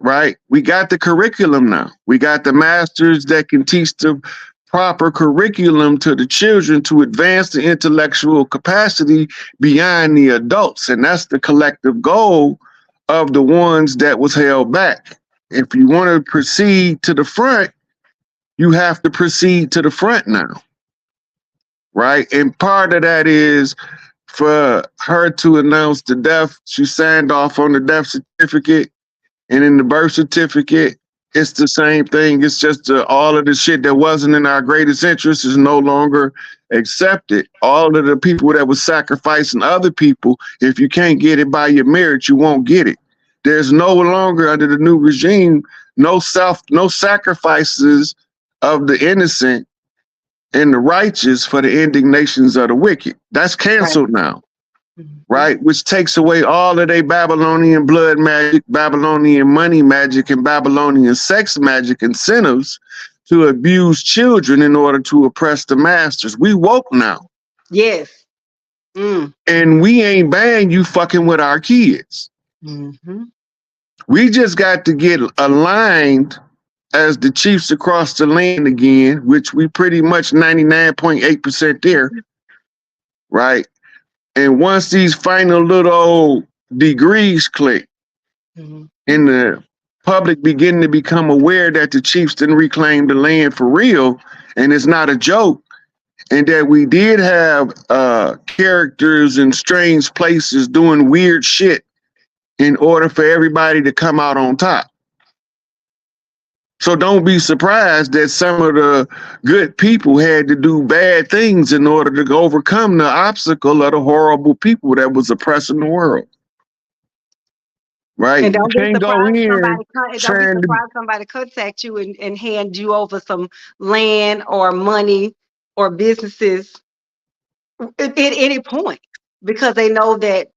right? We got the curriculum now. We got the masters that can teach the proper curriculum to the children to advance the intellectual capacity beyond the adults. And that's the collective goal of the ones that was held back. If you want to proceed to the front, you have to proceed to the front now, right? And part of that is for her to announce the death. She signed off on the death certificate, and in the birth certificate, it's the same thing. It's just all of the shit that wasn't in our greatest interest is no longer accepted. All of the people that was sacrificing other people, if you can't get it by your merit, you won't get it. There's no longer under the new regime, no sacrifices of the innocent and the righteous for the indignations of the wicked. That's canceled now, right? Which takes away all of their Babylonian blood magic, Babylonian money magic, and Babylonian sex magic incentives to abuse children in order to oppress the masters. We woke now. Yes. And we ain't banned you fucking with our kids. Mm-hmm. We just got to get aligned as the chiefs across the land again, which we pretty much 99.8% there, right? And once these final little degrees click, and the public begin to become aware that the chiefs didn't reclaim the land for real, and it's not a joke, and that we did have characters in strange places doing weird shit in order for everybody to come out on top. So don't be surprised that some of the good people had to do bad things in order to overcome the obstacle of the horrible people that was oppressing the world. Right? And don't be surprised Don't somebody contact you and hand you over some land or money or businesses at any point, because they know that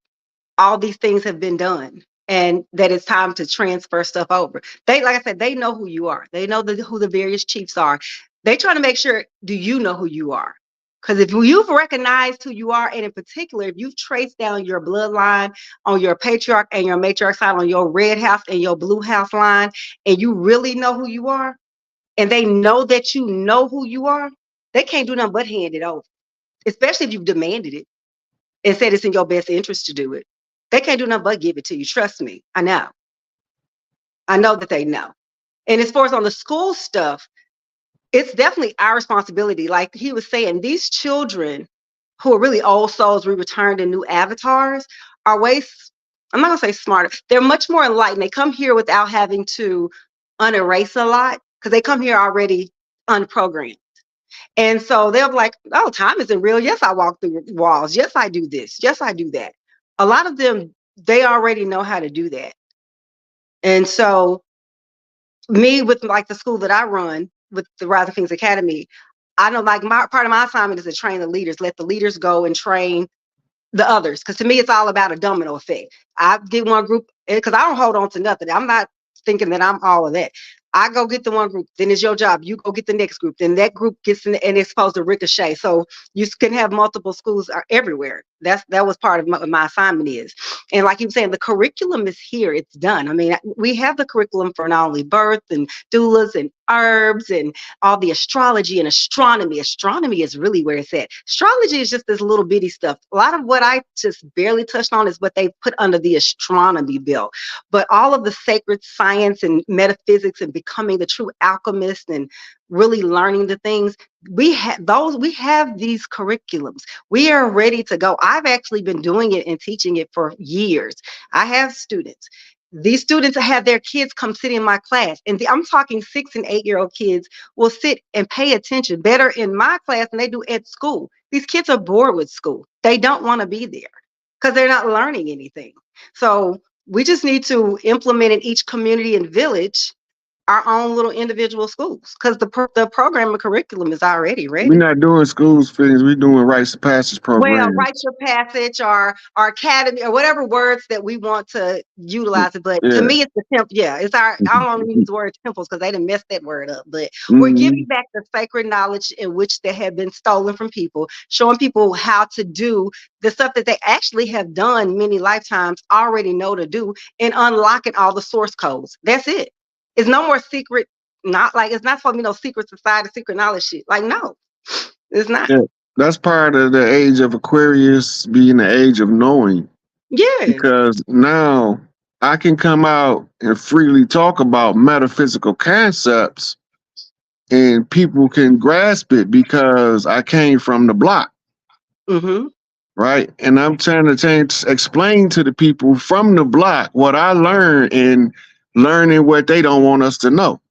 all these things have been done and that it's time to transfer stuff over. They, like I said, they know who you are. They know who the various chiefs are. They trying to make sure, do you know who you are? Because if you've recognized who you are, and in particular, if you've traced down your bloodline on your patriarch and your matriarch side, on your red house and your blue house line, and you really know who you are, and they know that you know who you are, they can't do nothing but hand it over, especially if you've demanded it and said it's in your best interest to do it. They can't do nothing but give it to you. Trust me. I know. I know that they know. And as far as on the school stuff, it's definitely our responsibility. Like he was saying, these children who are really old souls returned in new avatars are way, I'm not gonna say smarter. They're much more enlightened. They come here without having to unerase a lot because they come here already unprogrammed. And so they'll be like, oh, time isn't real. Yes, I walk through walls. Yes, I do this. Yes, I do that. A lot of them, they already know how to do that. And so me with like the school that I run with the Rising Kings Academy, I know like my part of my assignment is to train the leaders, let the leaders go and train the others. Because to me, it's all about a domino effect. I get one group, because I don't hold on to nothing. I'm not thinking that I'm all of that. I go get the one group, then it's your job. You go get the next group, then that group gets in, and it's supposed to ricochet. So you can have multiple schools are everywhere. That was part of my assignment is. And like you were saying, the curriculum is here. It's done. I mean, we have the curriculum for not only birth and doulas and herbs and all the astrology and astronomy. Astronomy is really where it's at. Astrology is just this little bitty stuff. A lot of what I just barely touched on is what they put under the astronomy belt. But all of the sacred science and metaphysics and becoming the true alchemist and really learning the things, we have these curriculums. We are ready to go. I've actually been doing it and teaching it for years. I have students. These students have their kids come sit in my class, and I'm talking 6 and 8-year-old kids will sit and pay attention better in my class than they do at school. These kids are bored with school. They don't want to be there because they're not learning anything. So we just need to implement in each community and village our own little individual schools because the program and curriculum is already ready. We're not doing schools things. We're doing rites of passage programs. Well, write your passage or academy or whatever words that we want to utilize it. But to me, it's the temple. Yeah, it's our. I don't want to use the word temples because they didn't mess that word up. But we're giving back the sacred knowledge in which they have been stolen from people, showing people how to do the stuff that they actually have done many lifetimes, already know to do, and unlocking all the source codes. That's it. It's no more secret. Not like it's not supposed to be no secret society, secret knowledge shit. Like no, it's not. Yeah. That's part of the age of Aquarius being the age of knowing. Yeah. Because now I can come out and freely talk about metaphysical concepts and people can grasp it because I came from the block. Mm-hmm. Right. And I'm trying to explain to the people from the block what I learned and learning what they don't want us to know.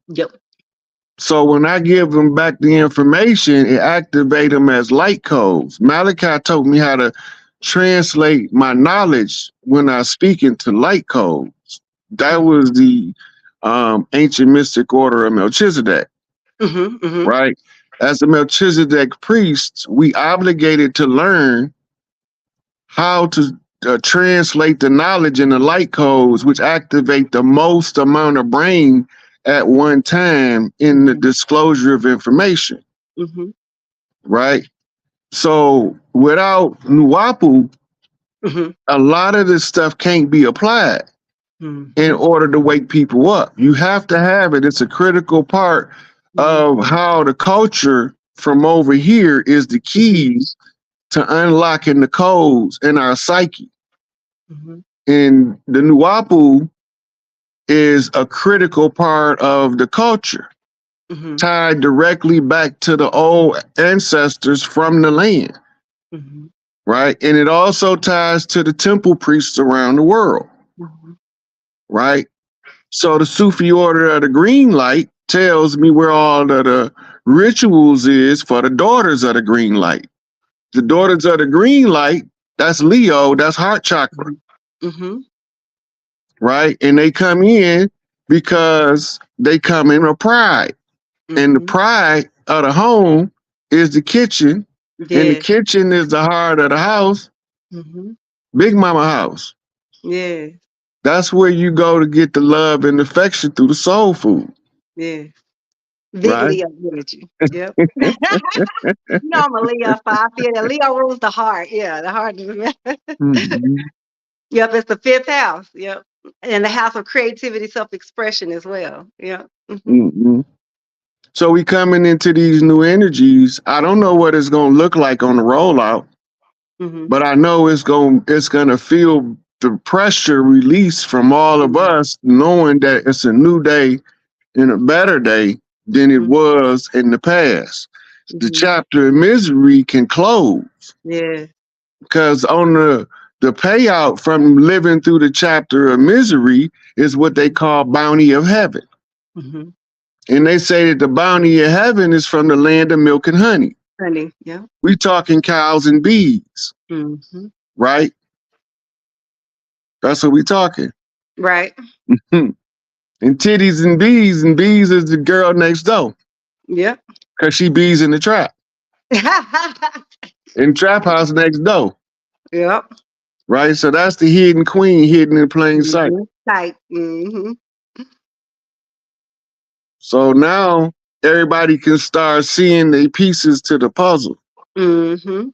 Yep. So when I give them back the information, it activates them as light codes. Malachi taught me how to translate my knowledge when I speak into light codes. That was the ancient mystic order of Melchizedek. Mm-hmm, mm-hmm. Right? As a Melchizedek priest, we obligated to learn how to translate the knowledge in the light codes, which activate the most amount of brain at one time in the disclosure of information. Mm-hmm. Right? So without Nuwapu, a lot of this stuff can't be applied in order to wake people up. You have to have it. It's a critical part of how the culture from over here is the keys to unlocking the codes in our psyche. And the Nuwapu is a critical part of the culture, tied directly back to the old ancestors from the land, right? And it also ties to the temple priests around the world, right? So the Sufi order of the green light tells me where all of the rituals is for the daughters of the green light. The daughters of the green light, that's Leo, that's heart chakra. Right? And they come in because they come in a pride. And the pride of the home is the kitchen. And the kitchen is the heart of the house. Big mama house. Yeah. That's where you go to get the love and affection through the soul food. Yeah. Big right? Leo energy. Yep. You know I'm a Leo, so I feel that Leo rules the heart. Yeah, the heart. Yep, it's the 5th house. Yep. And the house of creativity, self-expression as well. Yeah. So we coming into these new energies. I don't know what it's gonna look like on the rollout, but I know it's gonna feel the pressure release from all of us, knowing that it's a new day and a better day than it was in the past. The chapter of misery can close. Yeah. Because on the payout from living through the chapter of misery is what they call bounty of heaven. Mm-hmm. And they say that the bounty of heaven is from the land of milk and honey. Honey, yeah. We talking cows and bees, Mm-hmm. right? That's what we talking. Right. And titties and bees is the girl next door. Yep. Cause she bees in the trap. In trap house next door. Yep. Right? So that's the hidden queen hidden in plain sight. Sight. Mm-hmm. So now everybody can start seeing the pieces to the puzzle. Mm-hmm.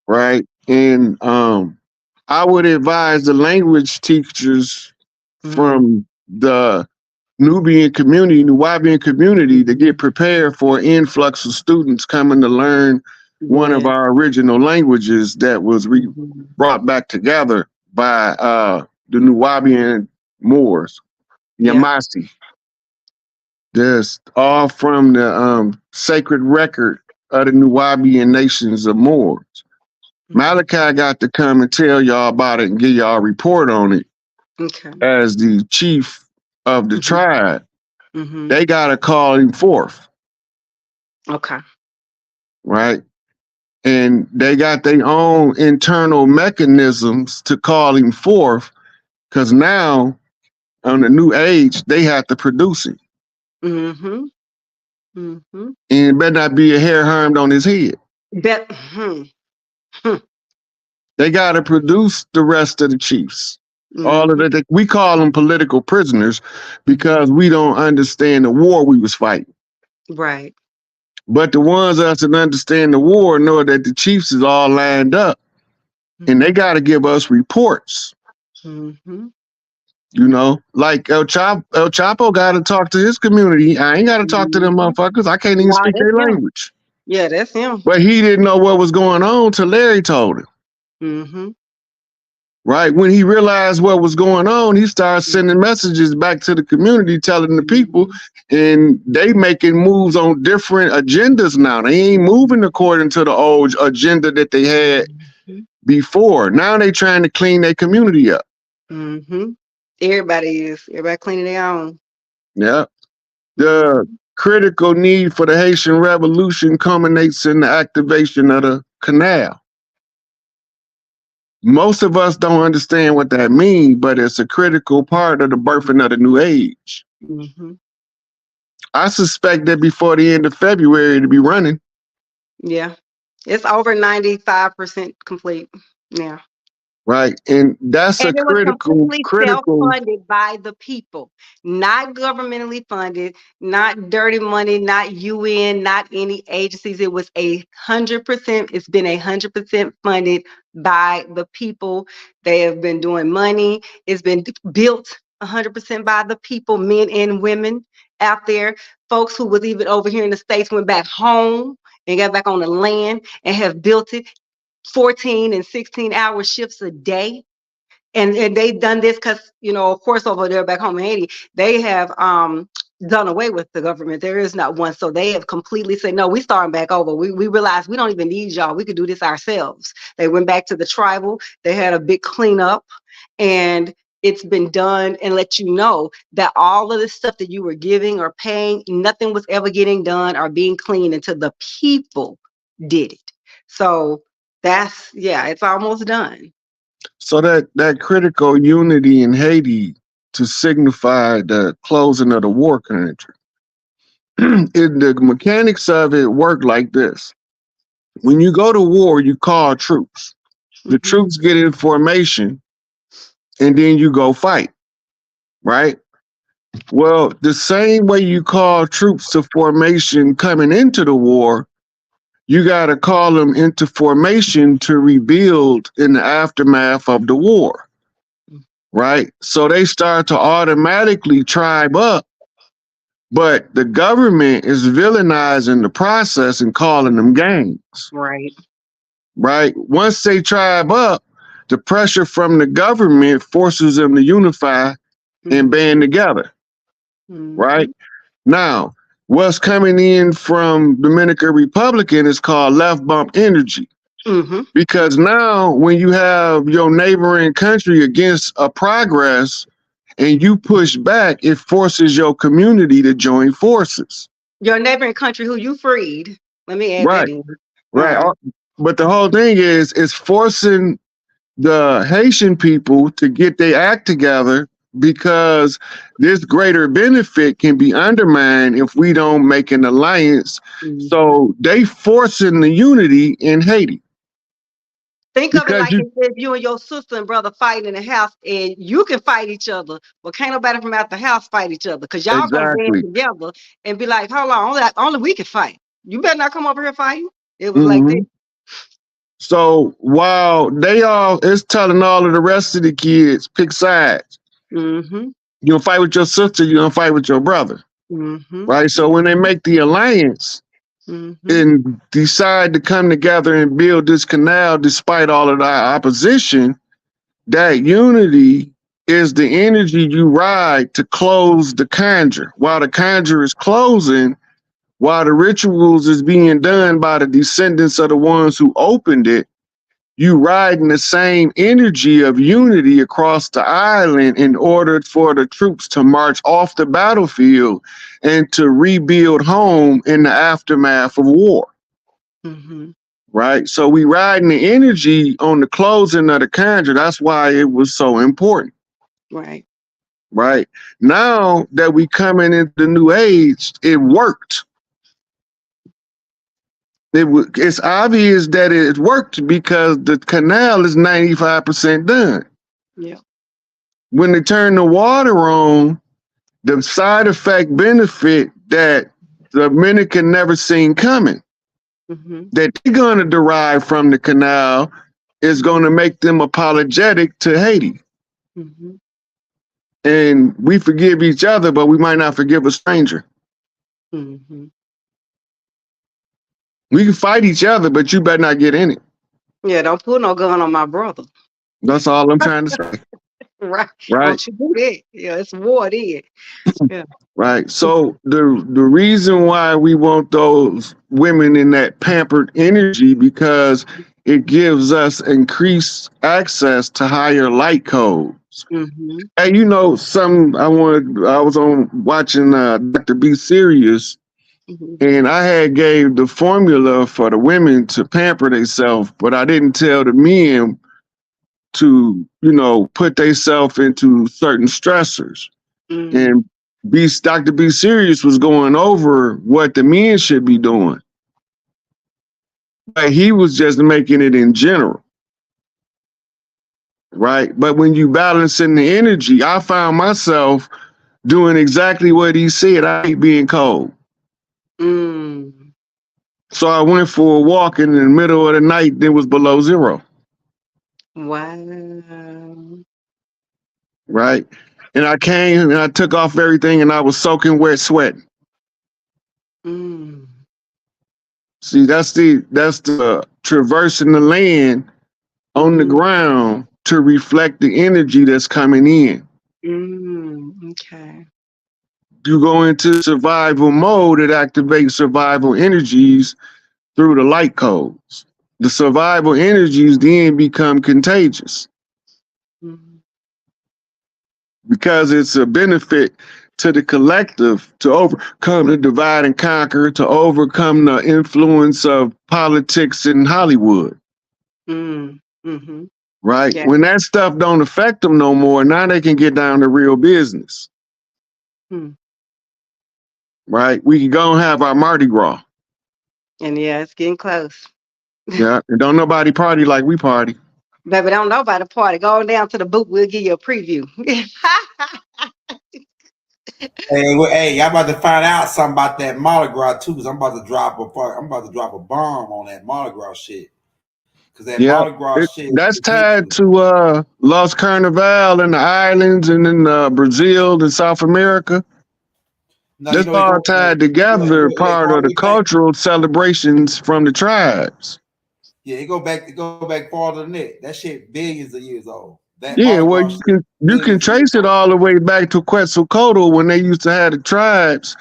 Right? And I would advise the language teachers from the Nubian community to get prepared for an influx of students coming to learn one of our original languages that was brought back together by the Nubian Moors, Yamasi. Just all from the sacred record of the Nubian nations of Moors. Malachi got to come and tell y'all about it and give y'all a report on it. Okay. As the chief of the tribe. They got to call him forth. Okay. Right? And they got their own internal mechanisms to call him forth because now, on the new age, they have to produce him. Mm-hmm. Mm-hmm. And it better not be a hair harmed on his head. They got to produce the rest of the chiefs. All of that, we call them political prisoners because we don't understand the war we was fighting. Right. But the ones of us that understand the war know that the chiefs is all lined up, and they got to give us reports. Mm-hmm. You know, like El Chapo got to talk to his community. I ain't got to talk to them motherfuckers. I can't even speak their language. Yeah, that's him. But he didn't know what was going on till Larry told him. Mm-hmm. Right? When he realized what was going on, he started sending messages back to the community, telling the people, and they making moves on different agendas now. They ain't moving according to the old agenda that they had before. Now they trying to clean their community up. Mm-hmm. Everybody cleaning their own. Yeah. The critical need for the Haitian Revolution culminates in the activation of the canal. Most of us don't understand what that means, but it's a critical part of the birthing of the new age. Mm-hmm. I suspect that before the end of February to be running. Yeah. It's over 95% complete now. Right. And that's And a it was completely critical self-funded by the people, not governmentally funded, not dirty money, not UN, not any agencies. It was 100%. It's been 100% funded by the people. They have been doing money. It's been built 100% by the people, men and women out there. Folks who was even over here in the States went back home and got back on the land and have built it 14 and 16-hour shifts a day. And they've done this because, you know, of course, over there back home in Haiti, they have done away with the government. There is not one. So they have completely said, no, we starting back over. We realized we don't even need y'all. We could do this ourselves. They went back to the tribal. They had a big cleanup, and it's been done, and let you know that all of the stuff that you were giving or paying, nothing was ever getting done or being cleaned until the people did it. So that's, yeah, it's almost done. So that critical unity in Haiti to signify the closing of the war country. The mechanics of it work like this. When you go to war, you call troops. The troops get in formation, and then you go fight, right? Well, the same way you call troops to formation coming into the war, you got to call them into formation to rebuild in the aftermath of the war, right? So they start to automatically tribe up, but the government is villainizing the process and calling them gangs. Right. Right? Once they tribe up, the pressure from the government forces them to unify and band together, right? Now, what's coming in from Dominican Republican is called left bump energy. Because now when you have your neighboring country against a progress and you push back, it forces your community to join forces. Your neighboring country who you freed. Let me add that Right, in. right. Uh-huh. But the whole thing is forcing the Haitian people to get their act together, because this greater benefit can be undermined if we don't make an alliance. Mhm. So they forcing the unity in Haiti. Think of it Because like if you and your sister and brother fighting in the house, and you can fight each other, but can't nobody from out the house fight each other, because y'all gonna band exactly. together and be like, hold on, only we can fight. You better not come over here fighting. It was like Mhm. that. So while it's telling all of the rest of the kids, pick sides. Mm-hmm. You gonna fight with your sister, you gonna fight with your brother. Mm-hmm. Right? So when they make the alliance Mm-hmm. and decide to come together and build this canal despite all of the opposition, that unity is the energy you ride to close the conjure. While the conjure is closing, while the rituals is being done by the descendants of the ones who opened it, you riding the same energy of unity across the island in order for the troops to march off the battlefield and to rebuild home in the aftermath of war. Mm-hmm. Right? So we riding the energy on the closing of the conjure. That's why it was so important. Right. Right? Now that we coming into the new age, it worked. It's obvious that it worked because the canal is 95% done. Yeah. When they turn the water on, the side effect benefit that the Dominican never seen coming, Mm-hmm. that they're going to derive from the canal, is going to make them apologetic to Haiti. Mm-hmm. And we forgive each other, but we might not forgive a stranger. Mm-hmm. We can fight each other, but you better not get in it. Yeah, don't pull no gun on my brother. That's all I'm trying to say. Right. Right. Don't you do that. Yeah, it's war then. Yeah. Right. So the reason why we want those women in that pampered energy, because it gives us increased access to higher light codes. Mm-hmm. And I was on watching Dr. B Serious, Mm-hmm. and I had gave the formula for the women to pamper themselves, but I didn't tell the men to, put themselves into certain stressors. Mm-hmm. And Dr. B Serious was going over what the men should be doing. But he was just making it in general. Right? But when you balancing the energy, I found myself doing exactly what he said. I hate being cold. Mm. So I went for a walk, and in the middle of the night, it was below zero. Wow. Right? And I came and I took off everything, and I was soaking wet, sweating. Mm. See, that's the traversing the land on the ground to reflect the energy that's coming in. Okay. You go into survival mode, it activates survival energies through the light codes. The survival energies then become contagious because it's a benefit to the collective to overcome the divide and conquer, to overcome the influence of politics in Hollywood. Mm-hmm. Right? Yeah. When that stuff don't affect them no more, now they can get down to real business. Right? We can go and have our Mardi Gras. And yeah, it's getting close. Yeah, and don't nobody party like we party. Baby, don't know about the party. Go on down to the booth. We'll give you a preview. Hey, y'all about to find out something about that Mardi Gras too, because I'm about to drop a bomb on that Mardi Gras shit. Because that Mardi Gras shit, that's tied to Los Carnival and the islands, and in Brazil and South America. That's all tied together, part of the cultural celebrations from the tribes. Yeah, it go back farther than that. That shit billions of years old. Well, you can trace it all the way back to Quetzalcoatl, when they used to have the tribes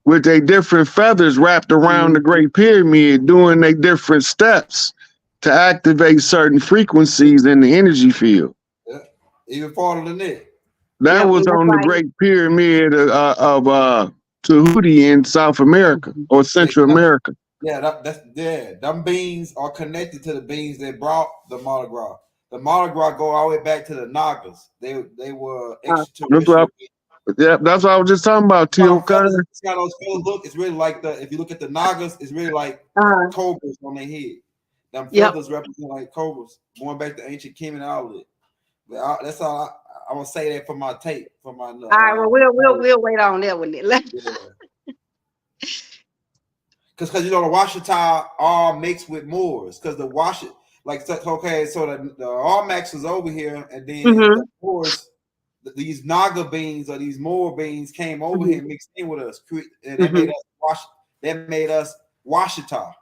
with their different feathers wrapped around the Great Pyramid, doing their different steps to activate certain frequencies in the energy field. Yeah, even farther than that. That Yep, was and that's on the why. Great Pyramid of Tahuti in South America Mhm. or Central America. Yeah, that's yeah. Them beans are connected to the beans that brought the Mardi Gras. The Mardi Gras go all the way back to the Nagas. They were That's what extraterrestrial. that's what I was just talking about. T.O. Khan. It's got those feathers. Look, it's really like the if you look at the Nagas, it's really like Uh, cobras on their head. Them yep. feathers represent like cobras, going back to ancient Kemet and all of it. But that's all. I want to say that for my tape, for my. All right. Well, we'll wait on that one then. Yeah. Because you know the Washita are mixed with Moors. Because the Washita, like okay, so the Armax was over here, and then the Moors, these Naga beans or these Moor beans came over here and mixed in with us, and that made us Washita.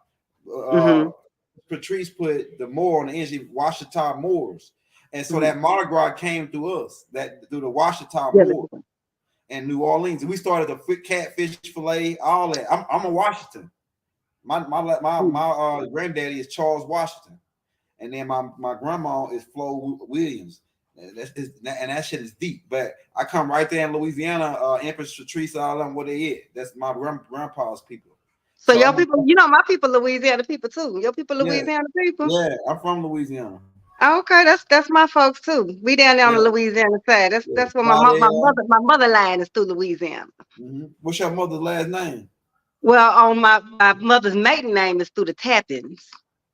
Patrice put the Moor on the engine, Washita Moors, and so that Mardi Gras came through us, that through the Washita Moor and New Orleans, and we started the catfish fillet, all that. I'm a Washington. My granddaddy is Charles Washington, and then my grandma is Flo Williams. And that shit is deep. But I come right there in Louisiana, Empress Patrice, all them where they at. That's my grandpa's people. So your people, you know, my people, Louisiana people too. Your people, Louisiana people. Yeah, I'm from Louisiana. Okay, that's my folks too. We down there on the Louisiana side. That's where my motherline is through Louisiana. What's your mother's last name? Well, on my mother's maiden name is through the Tappins.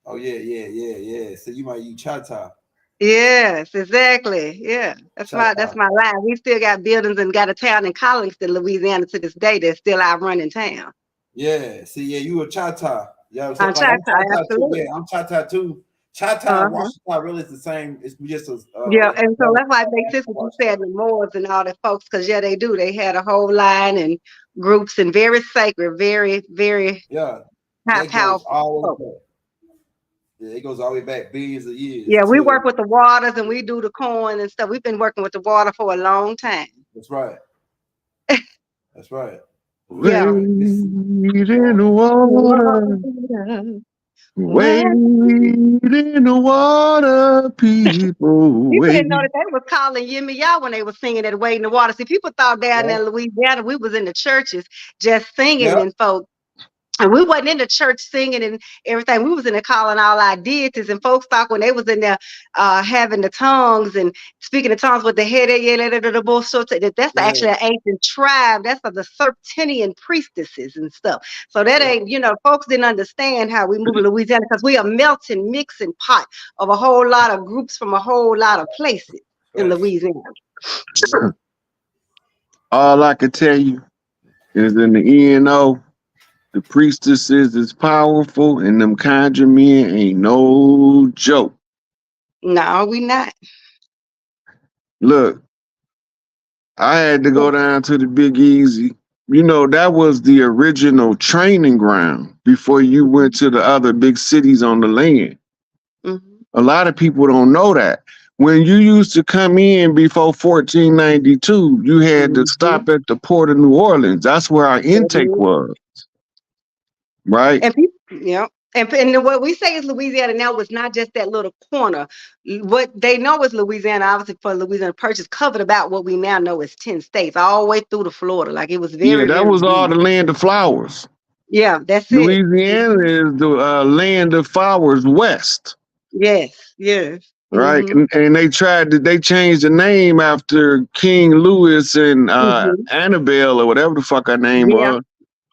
Oh yeah. So you might use Chata. Yes, exactly. Yeah, that's my line. We still got buildings and got a town in Collingston, Louisiana, to this day that's still our running town. Yeah. See, you a Chata. Yeah, I'm Chata, absolutely. I'm Chata too. Chata and Washita really is the same. It's just a and so that's why it makes sense what you said, the Moors and all that folks, because they do. They had a whole line and groups and very sacred, very, very high powerful. Yeah, it goes all the way back billions of years. Yeah, we work with the waters and we do the corn and stuff. We've been working with the water for a long time. That's right. That's right. Yeah. Wade in the water. Wade in the water, people. People didn't know that they was calling Yimmy Y'all when they were singing that Wade in the water. See, people thought down there in Louisiana we was in the churches just singing and folks. And we wasn't in the church singing and everything. We was in there calling all our deities. And folks thought when they was in there having the tongues and speaking the tongues with the head, that's actually an ancient tribe. That's of the Serpentinian priestesses and stuff. So that ain't, folks didn't understand how we move in Louisiana because we are melting, mixing pot of a whole lot of groups from a whole lot of places in Louisiana. All I can tell you is in the ENO, the priestesses is powerful, and them conjure men ain't no joke. No, we not. Look, I had to go down to the Big Easy. That was the original training ground before you went to the other big cities on the land. A lot of people don't know that. When you used to come in before 1492, you had to stop at the port of New Orleans. That's where our intake was. Right. And people, and what we say is Louisiana now was not just that little corner. What they know is Louisiana, obviously for Louisiana Purchase, covered about what we now know as 10 states, all the way through to Florida. Like it was very, that was all the land of flowers. Yeah, that's Louisiana is the land of flowers west. Yes. Right. And they changed the name after King Louis and Annabelle or whatever the fuck her name was.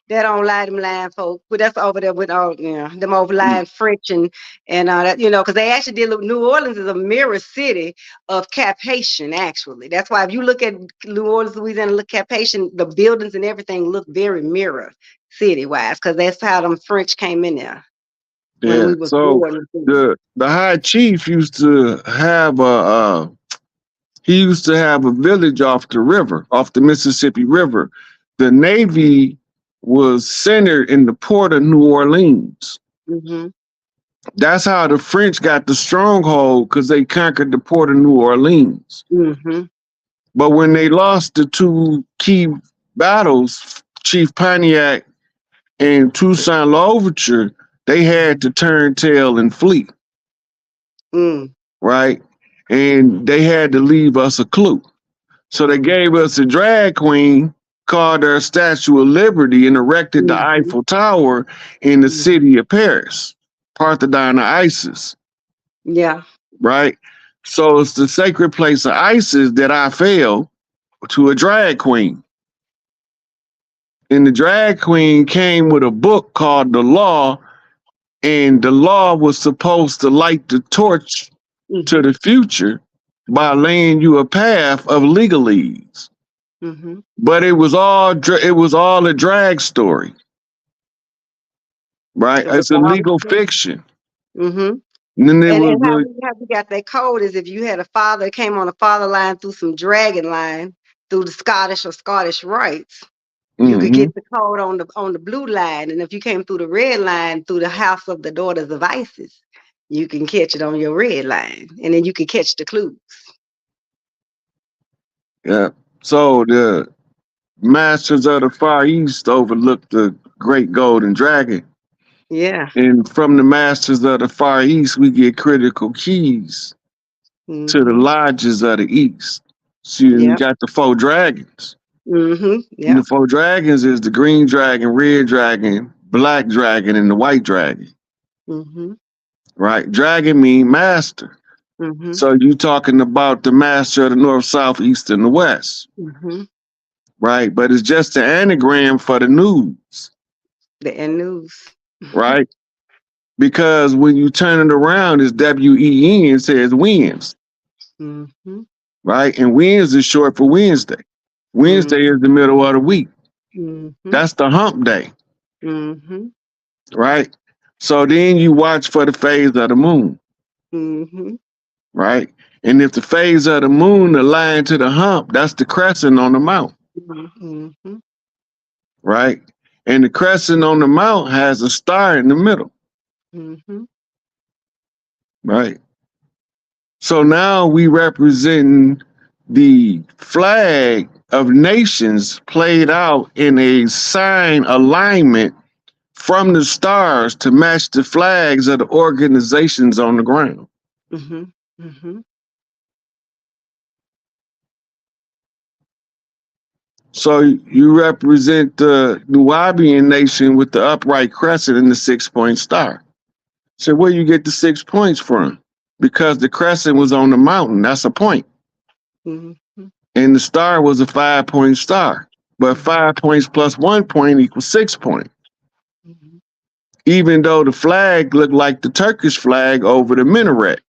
That don't lie, them lying folks. But that's over there with all, them over lying French and that, because they actually did. New Orleans is a mirror city of Cap-Haitian, actually. That's why if you look at New Orleans, Louisiana, look Cap-Haitian, the buildings and everything look very mirror city-wise, because that's how them French came in there. Yeah. So the High Chief used to have a village off the river, off the Mississippi River. The Navy was centered in the port of New Orleans. That's how the French got the stronghold, because they conquered the port of New Orleans. But when they lost the two key battles, Chief Pontiac and Toussaint Louverture, they had to turn tail and flee. Right? And they had to leave us a clue. So they gave us a drag queen, called her Statue of Liberty, and erected the Eiffel Tower in the city of Paris, Parthenon of Isis, Yeah. right? So it's the sacred place of Isis that I fell to a drag queen. And the drag queen came with a book called The Law, and the law was supposed to light the torch to the future by laying you a path of legalese. But it was all a drag story, right? It's a legal fiction. And And then it was how we got that code is if you had a father that came on a father line through some dragon line through the Scottish or Scottish rights, you could get the code on the blue line, and if you came through the red line through the house of the daughters of Isis, you can catch it on your red line, and then you can catch the clues. Yeah. So the masters of the Far East overlooked the great golden dragon. Yeah. And from the masters of the Far East, we get critical keys to the lodges of the East. So you got the 4 dragons. And the 4 dragons is the green dragon, red dragon, black dragon, and the white dragon. Right? Dragon mean master. So you talking about the master of the north, south, east, and the west. Right? But it's just an anagram for the news. The news. Right? Because when you turn it around, it's WEN says wins. Right? And wins is short for Wednesday. Wednesday is the middle of the week. That's the hump day. Right? So then you watch for the phase of the moon. Right? And if the phase of the moon align to the hump, that's the crescent on the mount. Right? And the crescent on the mount has a star in the middle. Right? So now we represent the flag of nations played out in a sign alignment from the stars to match the flags of the organizations on the ground. So you represent the Nubian nation with the upright crescent and the 6-point star. So where you get the 6 points from? Because the crescent was on the mountain. That's a point. And the star was a 5-point star. But 5 points plus 1 point equals 6 points. Even though the flag looked like the Turkish flag over the minaret,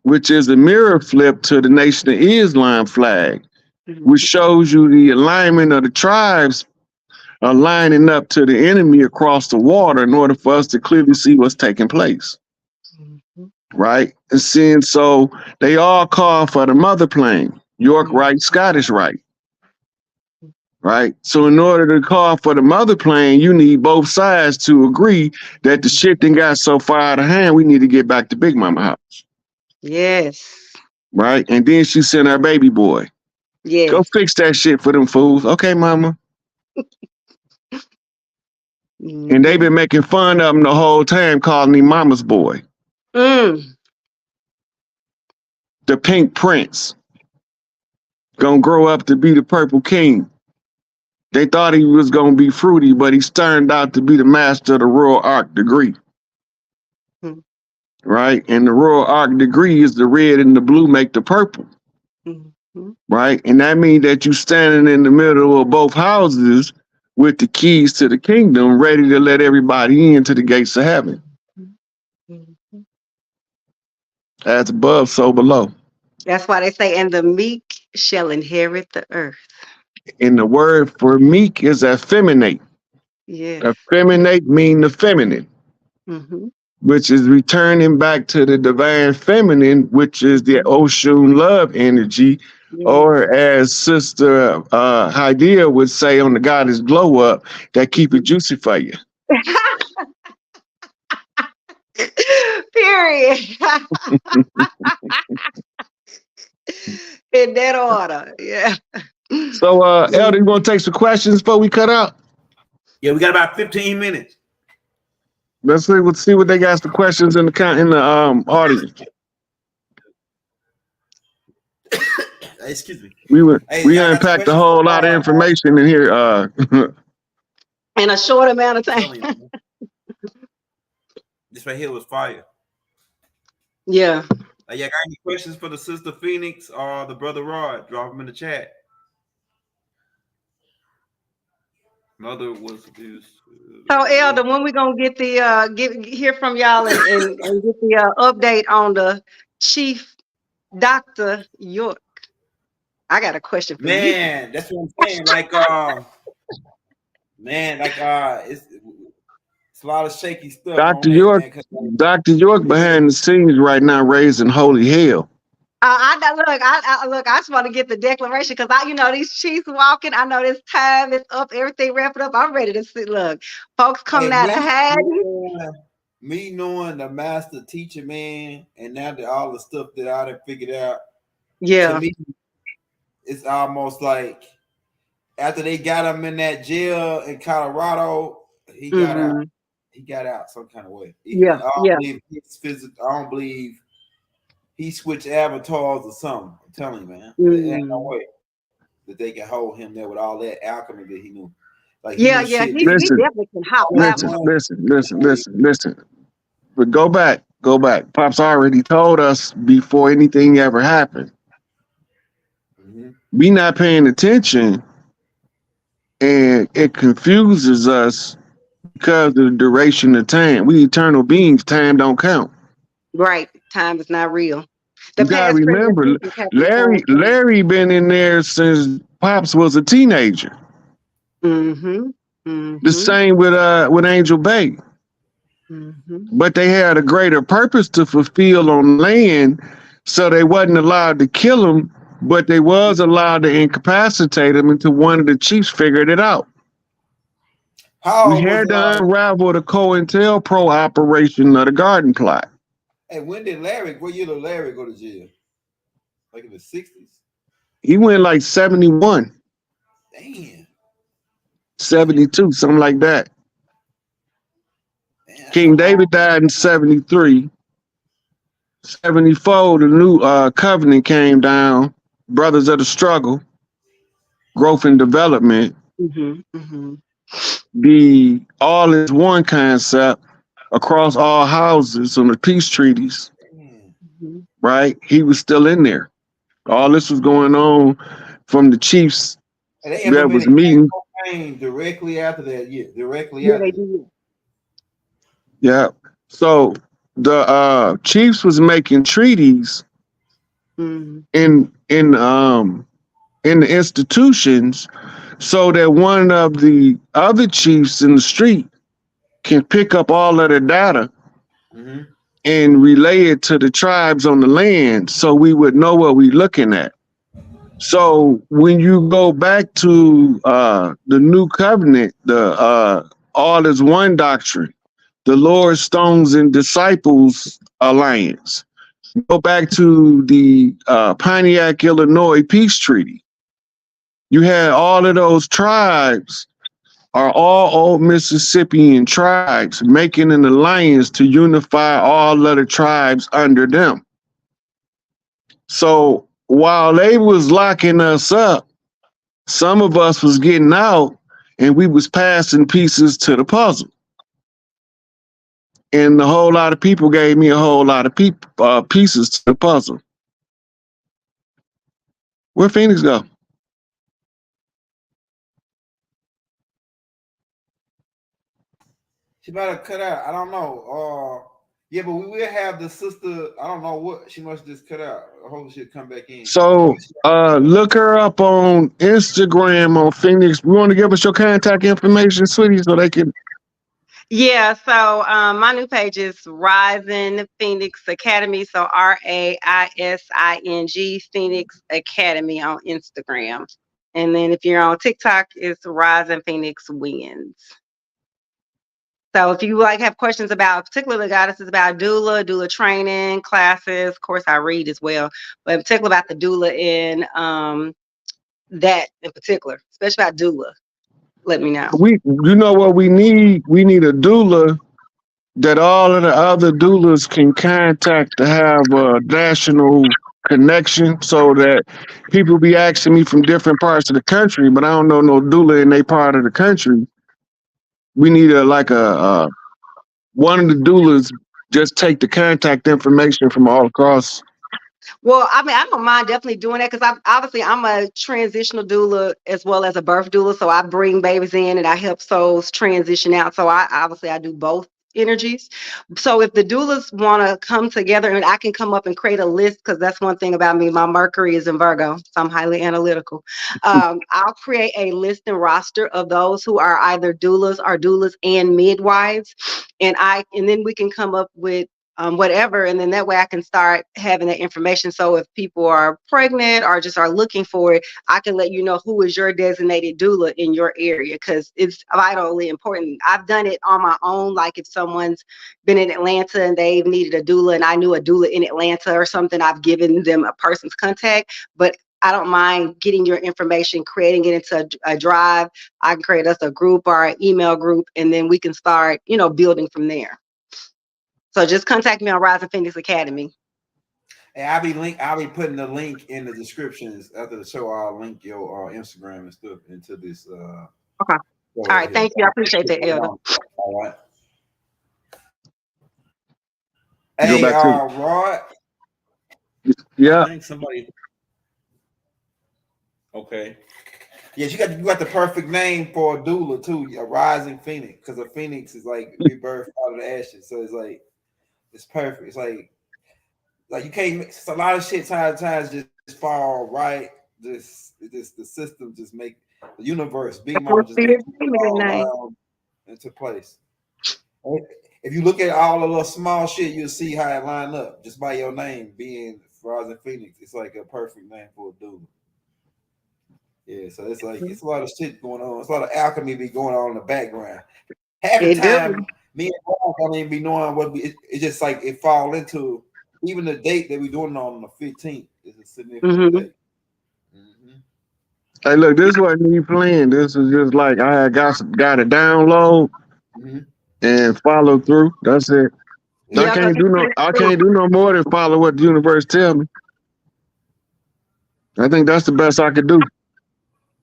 which is a mirror flip to the Nation of Islam flag, which shows you the alignment of the tribes are lining up to the enemy across the water in order for us to clearly see what's taking place. Right? And seeing so they all call for the mother plane, York right, Scottish right. Right? So in order to call for the mother plane, you need both sides to agree that the shit done got so far out of hand, we need to get back to Big Mama house. Yes. Right? And then she sent her baby boy. Yes. Go fix that shit for them fools. Okay, mama. And they've been making fun of him the whole time, calling him mama's boy. The Pink Prince. Gonna grow up to be the Purple King. They thought he was gonna be fruity, but he's turned out to be the master of the Royal Arc degree. Right? And the Royal Arc degree is the red and the blue make the purple. Right? And that means that you standing in the middle of both houses with the keys to the kingdom, ready to let everybody into the gates of heaven. As above, so below. That's why they say, and the meek shall inherit the earth. And the word for meek is effeminate. Yeah. Effeminate mean the feminine. Which is returning back to the divine feminine, which is the Oshun love energy, or as Sister Hydea would say on the Goddess Glow Up, that keep it juicy for you. Period. In that order, yeah. So, Elder, you want to take some questions before we cut out? Yeah, we got about 15 minutes. Let's see what they got. The questions in the audience. Excuse me. We Hey, we y'all got unpacked a questions for whole lot of Rod? information in here. In a short amount of I'm time. telling you, man. This right here was fire. Yeah. Y'all got any questions for the sister Phoenix or the brother Rod? Drop them in the chat. Mother was abused. So Elder, when we gonna get the hear from y'all and get the update on the Chief Dr. York? I got a question for you. Man, that's what I'm saying. Man, it's a lot of shaky stuff on Dr. that, York, man. Dr. York behind the scenes right now raising holy hell. Look. I just want to get the declaration because these Chiefs walking. I know this time is up. Everything wrapping up. I'm ready to see. Look, folks coming out of hiding. Me knowing the master teacher, man, and now that all the stuff that I done figured out, Yeah. to me, it's almost like after they got him in that jail in Colorado, he got out. He got out some kind of way. Yeah. I don't believe he's physical. I don't believe he switched avatars or something. I'm telling you, man. There ain't no way that they can hold him there with all that alchemy that he knew. Like He Listen, definitely can hop that. listen. But go back. Pops already told us before anything ever happened. We not paying attention, and it confuses us because of the duration of time. We eternal beings. Time don't count. Right. Time is not real. You gotta remember, Larry been in there since Pops was a teenager. The same with Angel Bay. But they had a greater purpose to fulfill on land, so they wasn't allowed to kill him, but they was allowed to incapacitate him until one of the chiefs figured it out. We had to unravel the COINTELPRO operation of the garden plot. Hey, what year did Larry go to jail? Like in the 60s? He went like 71. Damn. 72, something like that. Damn. King David died in 73. 74, the new covenant came down. Brothers of the Struggle, Growth and Development. The all is one concept across all houses on the peace treaties. Right? He was still in there. All this was going on from the chiefs that was meeting. Directly after that, they did. Yeah. So the chiefs was making treaties in the institutions so that one of the other chiefs in the street can pick up all of the data and relay it to the tribes on the land so we would know what we're looking at. So when you go back to the new covenant, the all is one doctrine, the Lord, Stones, and Disciples Alliance, go back to the Pontiac, Illinois Peace Treaty. You had all of those tribes are all old Mississippian tribes making an alliance to unify all other tribes under them. So while they was locking us up, some of us was getting out and we was passing pieces to the puzzle. And a whole lot of people gave me a whole lot of pieces to the puzzle. Where'd Phoenix go? She might have cut out. I don't know. Yeah, but we will have the sister. I don't know what she must just cut out. I hope she'll come back in. So look her up on Instagram on Phoenix. You want to give us your contact information, sweetie, so they can. Yeah, so my new page is Rising Phoenix Academy. So RAISING Phoenix Academy on Instagram. And then if you're on TikTok, it's Rising Phoenix Wins. So if you have questions about, particularly goddesses about doula training classes, of course I read as well, but in particular about the doula in that in particular, especially about doula, let me know. You know what we need? We need a doula that all of the other doulas can contact to have a national connection so that people be asking me from different parts of the country, but I don't know no doula in their part of the country. We need a one of the doulas just take the contact information from all across. Well, I mean, I don't mind definitely doing that because I'm a transitional doula as well as a birth doula. So I bring babies in and I help souls transition out. So I do both energies. So if the doulas want to come together and I can come up and create a list, because that's one thing about me, my Mercury is in Virgo, so I'm highly analytical. I'll create a list and roster of those who are either doulas or doulas and midwives, and then we can come up with whatever. And then that way I can start having that information. So if people are pregnant or just are looking for it, I can let you know who is your designated doula in your area because it's vitally important. I've done it on my own. Like if someone's been in Atlanta and they've needed a doula and I knew a doula in Atlanta or something, I've given them a person's contact. But I don't mind getting your information, creating it into a drive. I can create us a group or an email group, and then we can start, building from there. So just contact me on Rising Phoenix Academy. And I'll be putting the link in the descriptions after the show. I'll link your Instagram and stuff into this. Okay. All right. Thank you. I appreciate that, Elder. All right. Go Hey, back to Rod. yeah. I think somebody. Okay. Yes, you got the perfect name for a doula too, a rising phoenix, because a phoenix is like rebirth out of the ashes. So it's like it's perfect. It's like you can't. It's a lot of shit. Times just fall right. Just the system just make the universe, Big Mama just make it fall down into place. If you look at all the little small shit, you'll see how it line up just by your name being Rising Phoenix. It's like a perfect name for a doula. Yeah, so it's like it's a lot of shit going on. It's a lot of alchemy be going on in the background. Half the time, me and Rob don't even be knowing what it's just like it fall into even the date that we doing on the 15th is a significant date. Mm-hmm. Hey, look, this wasn't me playing. This is just like I had got to download and follow through. That's it. Yeah, I can't do no more than follow what the universe tell me. I think that's the best I could do.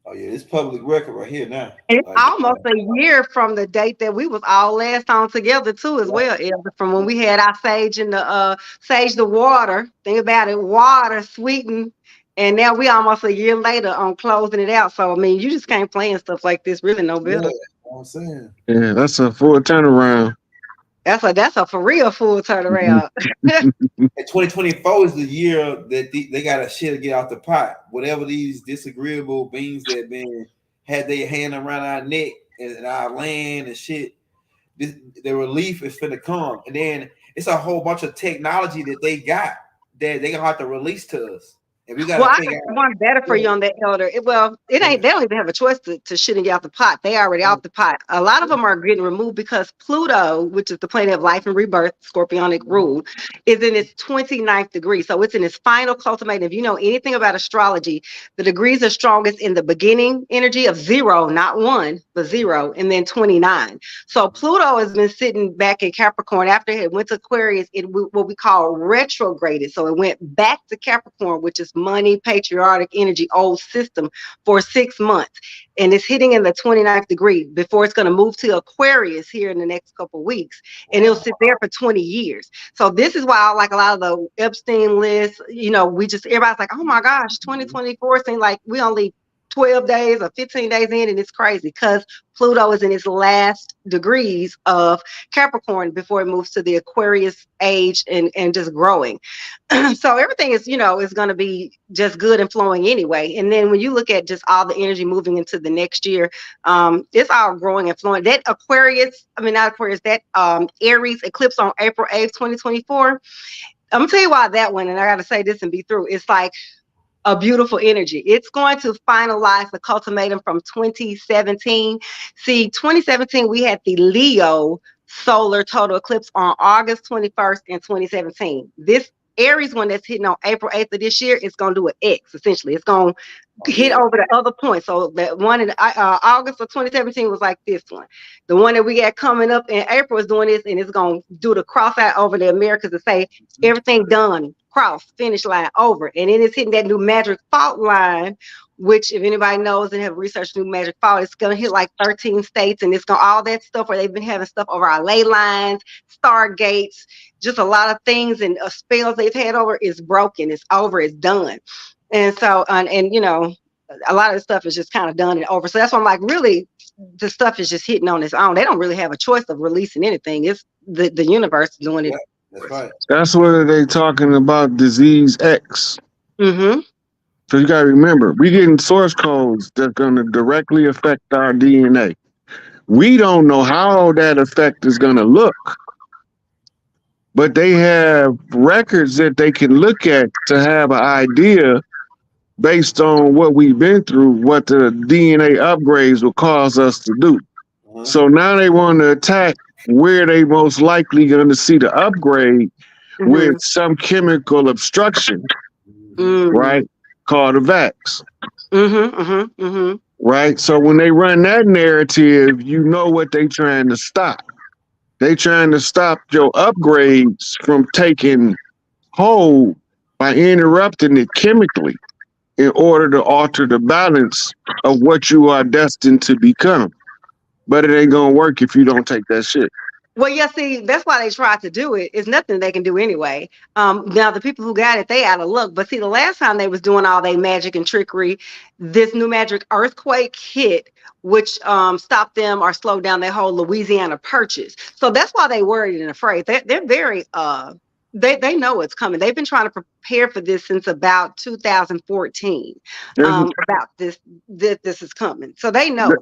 Oh yeah, it's public record right here now. It's almost a year from the date that we was all last on together too, as well, Elder. From when we had our sage in the sage the water. Think about it, water sweetened, and now we almost a year later on closing it out. So I mean, you just can't plan stuff like this really no better. Yeah, you know what I'm saying. Yeah, that's a full turnaround. That's a for real full turnaround. 2024 is the year that they got a shit to get out the pot. Whatever these disagreeable beings that been had their hand around our neck and our land and shit, the relief is finna come. And then it's a whole bunch of technology that they got that they gonna have to release to us. And we gotta figure out one better for you on that, Elder. It ain't, they don't even have a choice to shit and get out the pot. They already out the pot. A lot of them are getting removed because Pluto, which is the planet of life and rebirth, scorpionic rule, is in its 29th degree. So it's in its final culminating. If you know anything about astrology, the degrees are strongest in the beginning energy of 0, not 1, but 0, and then 29. So Pluto has been sitting back in Capricorn after it went to Aquarius. What we call retrograded. So it went back to Capricorn, which is money, patriotic energy, old system, for 6 months. And it's hitting in the 29th degree before it's going to move to Aquarius here in the next couple of weeks. And it'll sit there for 20 years. So this is why I like a lot of the Epstein lists, everybody's like, oh my gosh, 2024 seems like we only 12 days or 15 days in, and it's crazy because Pluto is in its last degrees of Capricorn before it moves to the Aquarius age and just growing. So everything is, is going to be just good and flowing anyway. And then when you look at just all the energy moving into the next year, it's all growing and flowing. That Aries eclipse on April 8th, 2024. I'm going to tell you why that one, and I got to say this and be through. It's like a beautiful energy. It's going to finalize the cultimatum from 2017. See, 2017, we had the Leo solar total eclipse on August 21st in 2017. This Aries one that's hitting on April 8th of this year is going to do an X, essentially. It's going to hit over the other point. So that one in August of 2017 was like this one. The one that we got coming up in April is doing this, and it's going to do the cross out over the Americas and say everything done, cross, finish line, over. And then it's hitting that new magic fault line, which if anybody knows and have researched new magic fault, it's going to hit like 13 states, and it's going to all that stuff where they've been having stuff over our ley lines, stargates, just a lot of things and spells they've had over is broken. It's over. It's done. And so, and you know, a lot of the stuff is just kind of done and over. So that's why I'm like, really, the stuff is just hitting on its own. They don't really have a choice of releasing anything. It's the universe doing it. That's right. That's what they talking about, disease X. Mm-hmm. So you gotta remember, we getting source codes that's gonna directly affect our DNA. We don't know how that effect is gonna look, but they have records that they can look at to have an idea based on what we've been through, what the DNA upgrades will cause us to do. So now they want to attack where they most likely going to see the upgrade with some chemical obstruction, right? Called a vax. Right? So when they run that narrative, you know what they trying to stop. They trying to stop your upgrades from taking hold by interrupting it chemically in order to alter the balance of what you are destined to become. But it ain't gonna work if you don't take that shit. Well, yeah, see, that's why they tried to do it. It's nothing they can do anyway. Now the people who got it, they out of luck. But see, the last time they was doing all their magic and trickery, this new magic earthquake hit, which stopped them or slowed down their whole Louisiana purchase. So that's why they worried and afraid. They're very they know it's coming. They've been trying to prepare for this since about 2014. About this is coming. So they know.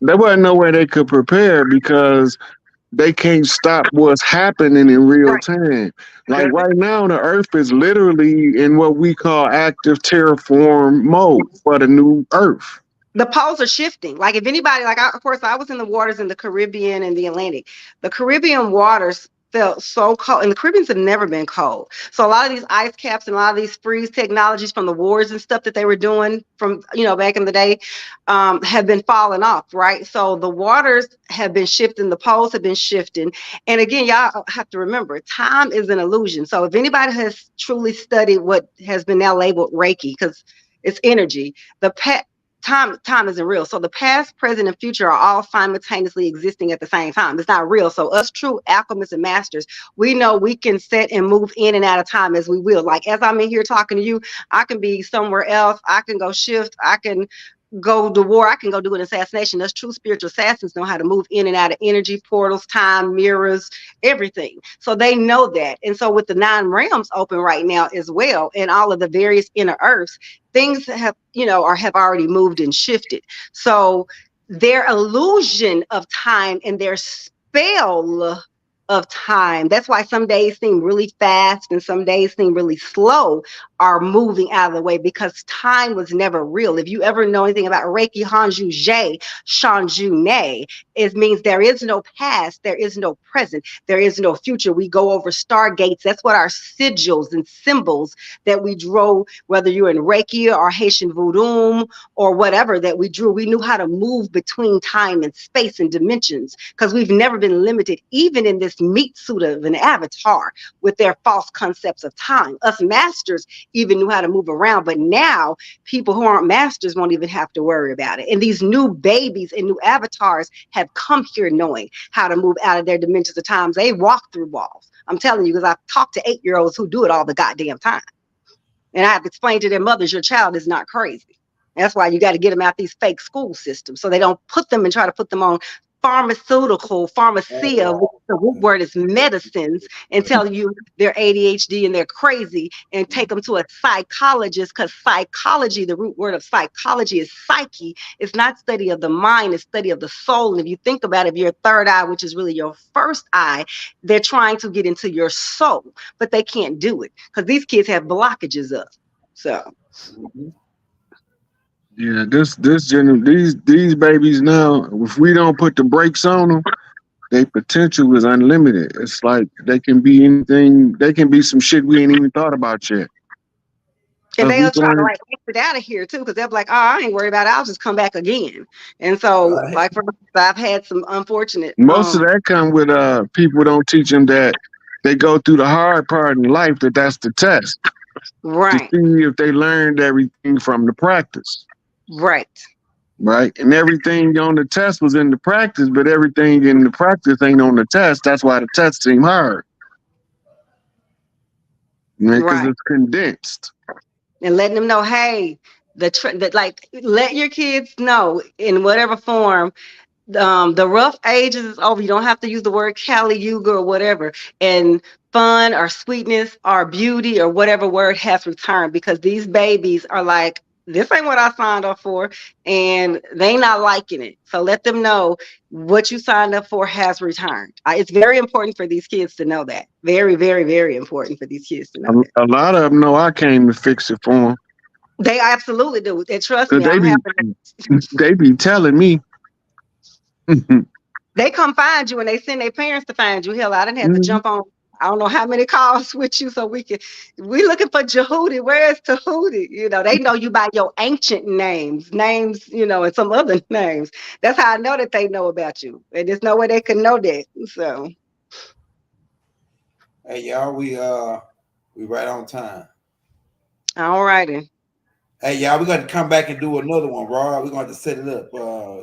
There wasn't no way they could prepare because they can't stop what's happening in real time. Like right now, the Earth is literally in what we call active terraform mode for the new Earth. The poles are shifting. Like if anybody, of course, I was in the waters in the Caribbean and the Atlantic. The Caribbean waters felt so cold, and the Caribbeans have never been cold. So a lot of these ice caps and a lot of these freeze technologies from the wars and stuff that they were doing from, back in the day, have been falling off, right? So the waters have been shifting, the poles have been shifting. And again, y'all have to remember, time is an illusion. So if anybody has truly studied what has been now labeled Reiki, because it's energy, time isn't real. So the past, present, and future are all simultaneously existing at the same time. It's not real. So us true alchemists and masters, we know we can set and move in and out of time as we will. Like as I'm in here talking to you, I can be somewhere else. I can go shift. I can go to war. I can go do an assassination. Us true spiritual assassins know how to move in and out of energy portals, time, mirrors, everything. So they know that. And so with the 9 realms open right now as well, and all of the various inner earths, things have, have already moved and shifted. So their illusion of time and their spell of time, that's why some days seem really fast and some days seem really slow, are moving out of the way, because time was never real. If you ever know anything about Reiki Hanju Je, Shanju Ne, it means there is no past, there is no present, there is no future. We go over stargates. That's what our sigils and symbols that we drew, whether you're in Reiki or Haitian Voodoo or whatever that we drew, we knew how to move between time and space and dimensions, because we've never been limited, even in this meat suit of an avatar with their false concepts of time. Us masters even knew how to move around, but now people who aren't masters won't even have to worry about it. And these new babies and new avatars have come here knowing how to move out of their dimensions of times. They walk through walls. I'm telling you, because I've talked to 8-year-olds who do it all the goddamn time. And I have to explain to their mothers, your child is not crazy. That's why you got to get them out these fake school systems, so they don't put them and try to put them on pharmacia, which the root word is medicines, and tell you they're ADHD and they're crazy, and take them to a psychologist, because psychology, the root word of psychology is psyche. It's not study of the mind, it's study of the soul. And if you think about it, if your third eye, which is really your first eye, they're trying to get into your soul, but they can't do it because these kids have blockages up. So yeah, these babies now, if we don't put the brakes on them, their potential is unlimited. It's like they can be anything. They can be some shit we ain't even thought about yet. And If we they'll try to learn, like exit out of here too, because they'll be like, "Oh, I ain't worried about it. I'll just come back again." And so, Right. like for instance, I've had some unfortunate. most of that come with people don't teach them that they go through the hard part in life. That's the test to Right, see if they learned everything from the practice. right, Right. And everything on the test was in the practice, but everything in the practice ain't on the test. That's why the test seem hard. Because right. it's condensed. And letting them know, hey, like let your kids know in whatever form. The rough ages is over. You don't have to use the word Kali Yuga or whatever. And fun or sweetness or beauty or whatever word has returned, because these babies are like, this ain't what I signed up for, and they not liking it. So let them know what you signed up for has returned. It's very important for these kids to know that. Very, very, very important for these kids to know that. A lot of them know I came to fix it for them. They absolutely do. And trust me, They be telling me. They come find you and they send their parents to find you. Hell, I didn't have to jump on I don't know how many calls with you so we looking for Jehudi. Where is Tahuti? You know, they know you by your ancient names, you know, and some other names. That's how I know that they know about you. And there's no way they can know that. So Hey y'all, we right on time. all righty. Hey y'all, we got to come back and do another one, Raw. We're going to set it up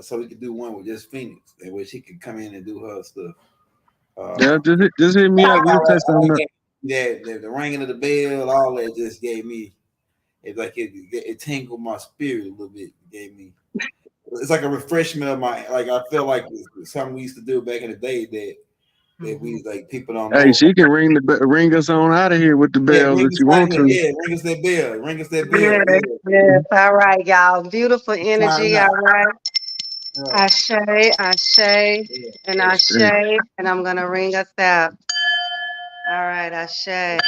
so we can do one with just Phoenix, in which she can come in and do her stuff. Yeah, just hit me up. We'll test on that. The ringing of the bell, all that just gave me. It's like it tingled my spirit a little bit. It gave me. It's like a refreshment of my. Like I felt like it's something we used to do back in the day that we like people don't know. Hey, she can ring us on out of here with the bells if you want to. Yeah, ring us that bell. Ring us that bell. Yes. All right, y'all. Beautiful energy. All right. Yeah. Ashe, and Ashe, and I'm gonna ring us out. All right, Ashe.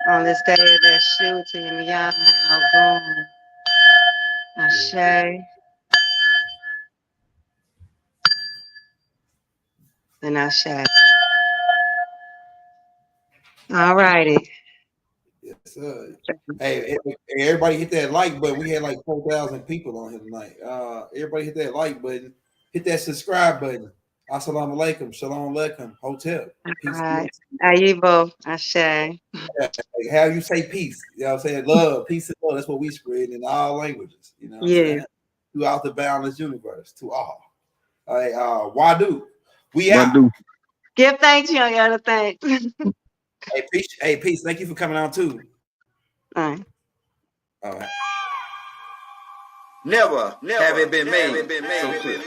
On this day of that shoot to Yama, boom. Ashe. And Ashe. All righty. Yes, sir. Hey, everybody hit that like button. We had like 4,000 people on here tonight. Everybody hit that like button. Hit that subscribe button. Assalamu alaikum. Shalom alaikum. Hotel. Peace. All right. Ayibo. Ashe. How you say peace? You know what I'm saying? Love, peace, and love. That's what we spread in all languages. You know what I'm saying? Throughout the boundless universe, to all. All right, Wadu. We out. Wadu. Give thanks, young other thanks. Hey, peace. Thank you for coming on too. All right. All right. Never have it been made so clear.